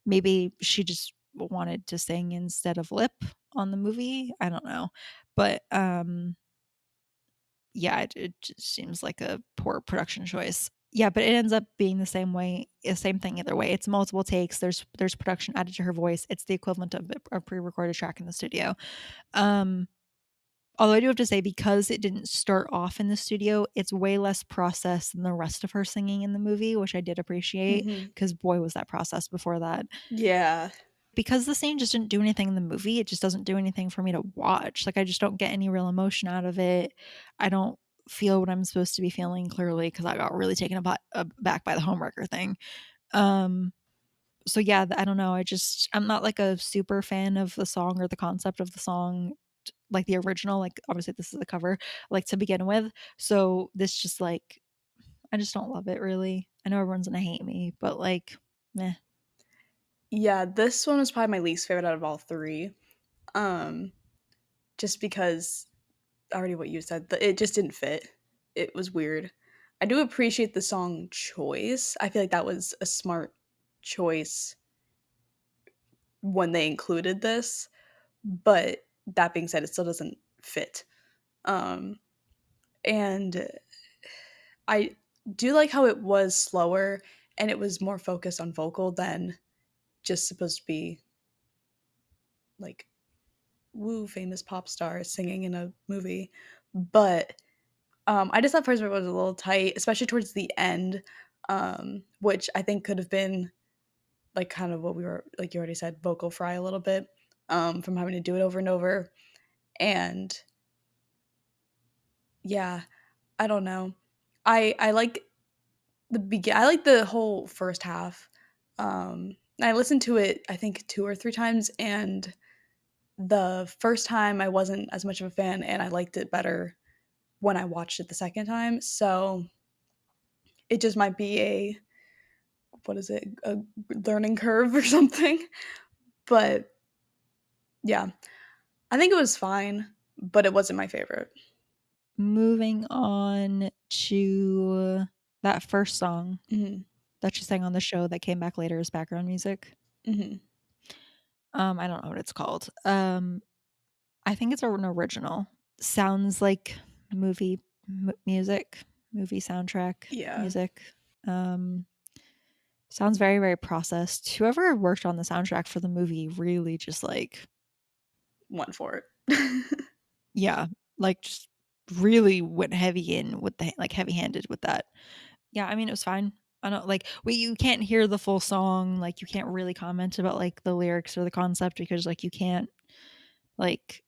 Maybe she just wanted to sing instead of lip on the movie. I don't know. But yeah, it just seems like a poor production choice. Yeah, but it ends up being the same way, the same thing either way. It's multiple takes. There's production added to her voice. It's the equivalent of a pre-recorded track in the studio. Um, Although I do have to say, because it didn't start off in the studio, it's way less processed than the rest of her singing in the movie, which I did appreciate Hmm. because boy was that process before that. Yeah. Because the scene just didn't do anything in the movie, it just doesn't do anything for me to watch. Like, I just don't get any real emotion out of it. I don't feel what I'm supposed to be feeling clearly because I got really taken aback by the homewrecker thing. Um, so yeah, I don't know. I'm not like a super fan of the song or the concept of the song, like the original. Like, obviously, this is a cover, like to begin with. So this just like, I just don't love it really. I know everyone's gonna hate me, but like, meh. Yeah, this one was probably my least favorite out of all three. Um, just because already what you said, it just didn't fit. It was weird. I do appreciate the song choice. I feel like that was a smart choice when they included this, but that being said, it still doesn't fit. Um, and I do like how it was slower and it was more focused on vocal than just supposed to be like woo famous pop star singing in a movie. But I just thought first part was a little tight, especially towards the end, which I think could have been like kind of what we were like you already said, vocal fry a little bit, from having to do it over and over. And yeah, I don't know. I like I like the whole first half. I listened to it I think two or three times, and the first time I wasn't as much of a fan, and I liked it better when I watched it the second time. So it just might be a what is it, a learning curve or something. But yeah, I think it was fine, but it wasn't my favorite. Moving on to that first song Hmm. that she sang on the show that came back later as background music. Hmm. I don't know what it's called. I think it's an original. Sounds like music, movie soundtrack Yeah, music. Um, Sounds very, very processed. Whoever worked on the soundtrack for the movie really just like, went for it. yeah, like just really went heavy in with the like heavy handed with that. Yeah, I mean, it was fine. I don't like you can't hear the full song, like, you can't really comment about, like, the lyrics or the concept because, like, you can't, like,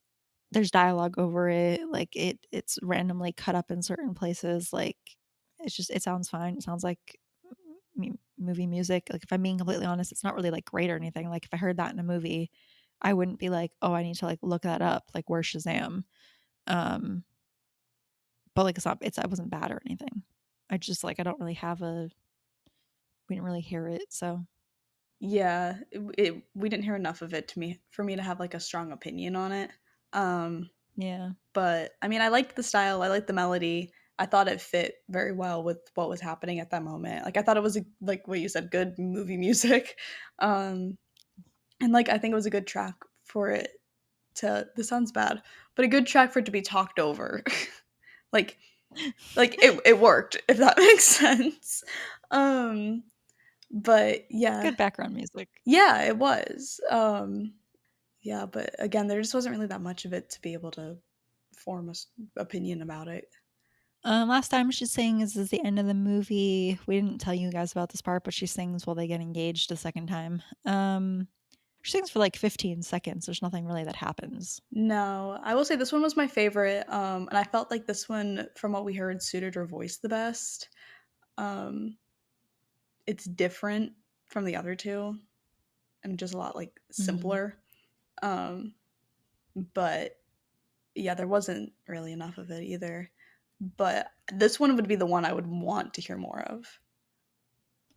there's dialogue over it, like, it's randomly cut up in certain places, like, it's just it sounds fine. It sounds like movie music. Like, if I'm being completely honest, it's not really, like, great or anything. Like, if I heard that in a movie, I wouldn't be like, "Oh, I need to, like, look that up." Like, where's Shazam? Um, but, like, it wasn't bad or anything. I just, like, I don't really have a we didn't really hear it, so Yeah, we didn't hear enough of it to me for me to have like a strong opinion on it. Um, yeah. but I mean, I liked the style, I liked the melody. I thought it fit very well with what was happening at that moment. Like I thought it was like what you said, good movie music. Um, and like I think it was a good track for it to. This sounds bad, but a good track for it to be talked over. like it worked if that makes sense. Um, but yeah, Good background music. yeah, it was. Yeah, but again, there just wasn't really that much of it to be able to form a opinion about it. Last time she sings is the end of the movie. We didn't tell you guys about this part, but she sings while they get engaged a second time. She sings for like 15 seconds. There's nothing really that happens. No, I will say this one was my favorite, and I felt like this one, from what we heard, suited her voice the best. Um, it's different from the other two and just a lot like Mhm. simpler. Um, but yeah, there wasn't really enough of it either. But this one would be the one I would want to hear more of.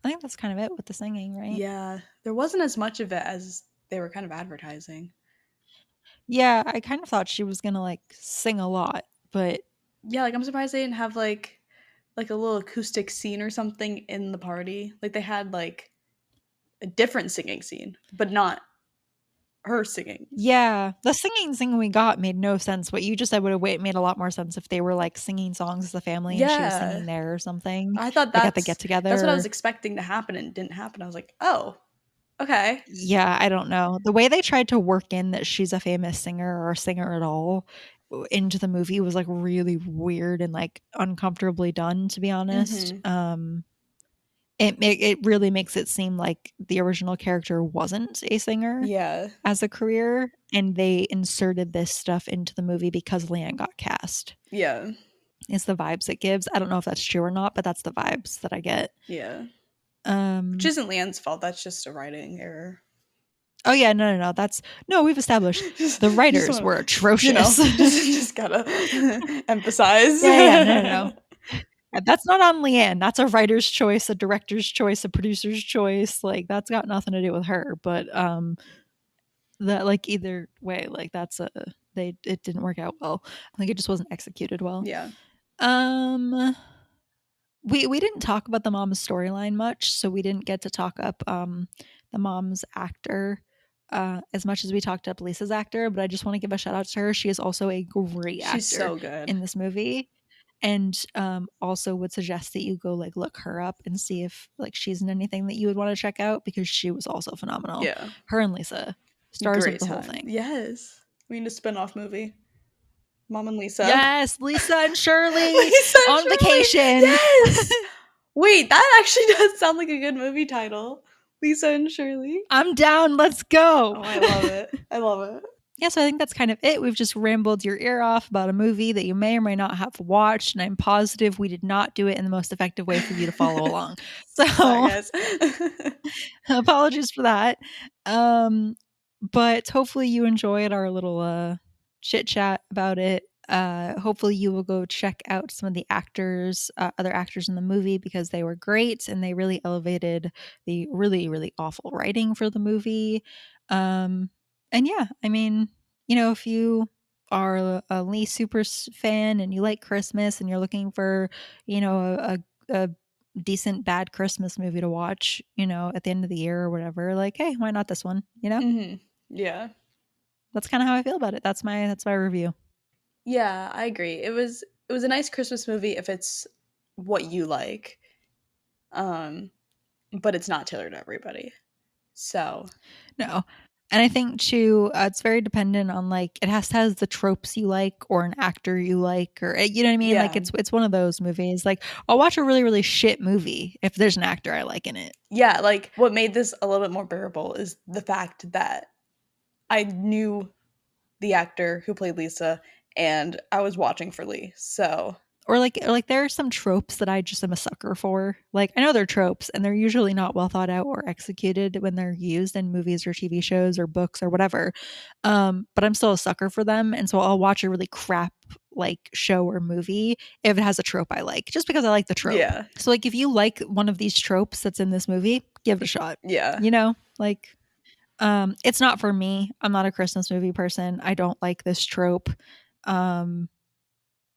I think that's kind of it with the singing, right? Yeah, there wasn't as much of it as they were kind of advertising. Yeah, I kind of thought she was gonna like sing a lot, but Yeah, like I'm surprised they didn't have like a little acoustic scene or something in the party. Like they had like a different singing scene, but not her singing. yeah, the singing we got made no sense. What you just said would have made a lot more sense if they were like singing songs as a family and she was Yeah, singing there or something, I thought like at the get that's what I was together. expecting to happen and it didn't happen. I was like, "Oh, okay." Yeah, I don't know. The way they tried to work in that she's a famous singer or a singer at all into the movie was like really weird and like uncomfortably done, to be honest. Mhm. It really makes it seem like the original character wasn't a singer Yeah. as a career, and they inserted this stuff into the movie because leigh-anne got cast. Yeah. It's the vibes it gives. I don't know if that's true or not, but that's the vibes that I get. Yeah. Which Um, isn't Leanne's fault. That's just a writing error. oh yeah, no, that's no, we've established just the just writers want were you know, atrocious. just gotta emphasize. Yeah, no. That's not on leigh-anne. That's a writer's choice, a director's choice, a producer's choice. Like that's got nothing to do with her. But that like either way, like that's a they it didn't work out well. Like it just wasn't executed well. Yeah. Um we didn't talk about the mom's storyline much, so we didn't get to talk up the mom's actor as much as we talked up Lisa's actor, but I just want to give a shout out to her. She is also a great She's actor so good. in this movie. And also would suggest that you go like look her up and see if like she's in anything that you would want to check out because she was also phenomenal. Yeah. Her and Lisa, stars of Great the whole time. thing. Yes. We need a spin-off movie. Mom and Lisa. Yes, Lisa and Shirley Lisa and on Shirley. vacation. Yes. Wait, that actually does sound like a good movie title. Lisa and Shirley. I'm down. Let's go. Oh, I love it. I love it. Yeah, so I think that's kind of it. We've just rambled your ear off about a movie that you may or may not have watched, and I'm positive we did not do it in the most effective way for you to follow along. Sorry, So guys. apologies for that. Um, but hopefully you enjoyed our little chit chat about it. Hopefully you will go check out some of the actors, other actors in the movie because they were great and they really elevated the really, really awful writing for the movie. And yeah, I mean, if you are a Lee Super fan and you like Christmas and you're looking for, a decent bad Christmas movie to watch, at the end of the year or whatever, like, hey, why not this one? Mhm. Yeah. That's kind of how I feel about it. That's my review. Yeah, I agree. It was a nice Christmas movie if it's what you like. Um, but it's not tailored to everybody. So, No. And I think too, it's very dependent on like it has to have the tropes you like or an actor you like or you know what I mean? Like yeah. it's one of those movies. Like I'll watch a really, really shit movie if there's an actor I like in it. Yeah, like what made this a little bit more bearable is the fact that I knew the actor who played Lisa and I was watching for Lee. So, Or like there are some tropes that I just am a sucker for. Like I know they're tropes and they're usually not well thought out or executed when they're used in movies or TV shows or books or whatever. But I'm still a sucker for them, and so I'll watch a really crap like show or movie if it has a trope I like, just because I like the trope. yeah. So like if you like one of these tropes that's in this movie, give it a shot. Yeah. Like it's not for me. I'm not a Christmas movie person. I don't like this trope. Um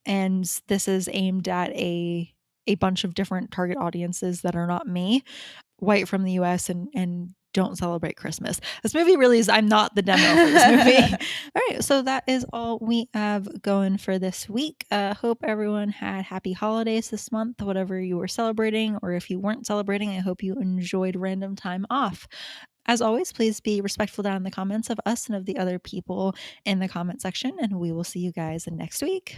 and this is aimed at a bunch of different target audiences that are not me, white from the US and don't celebrate Christmas. This movie really is I'm not the demo for this movie. All right, so that is all we have going for this week. Hope everyone had happy holidays this month, whatever you were celebrating, or if you weren't celebrating, I hope you enjoyed random time off. As always, please be respectful down in the comments of us and of the other people in the comment section, and we will see you guys next week.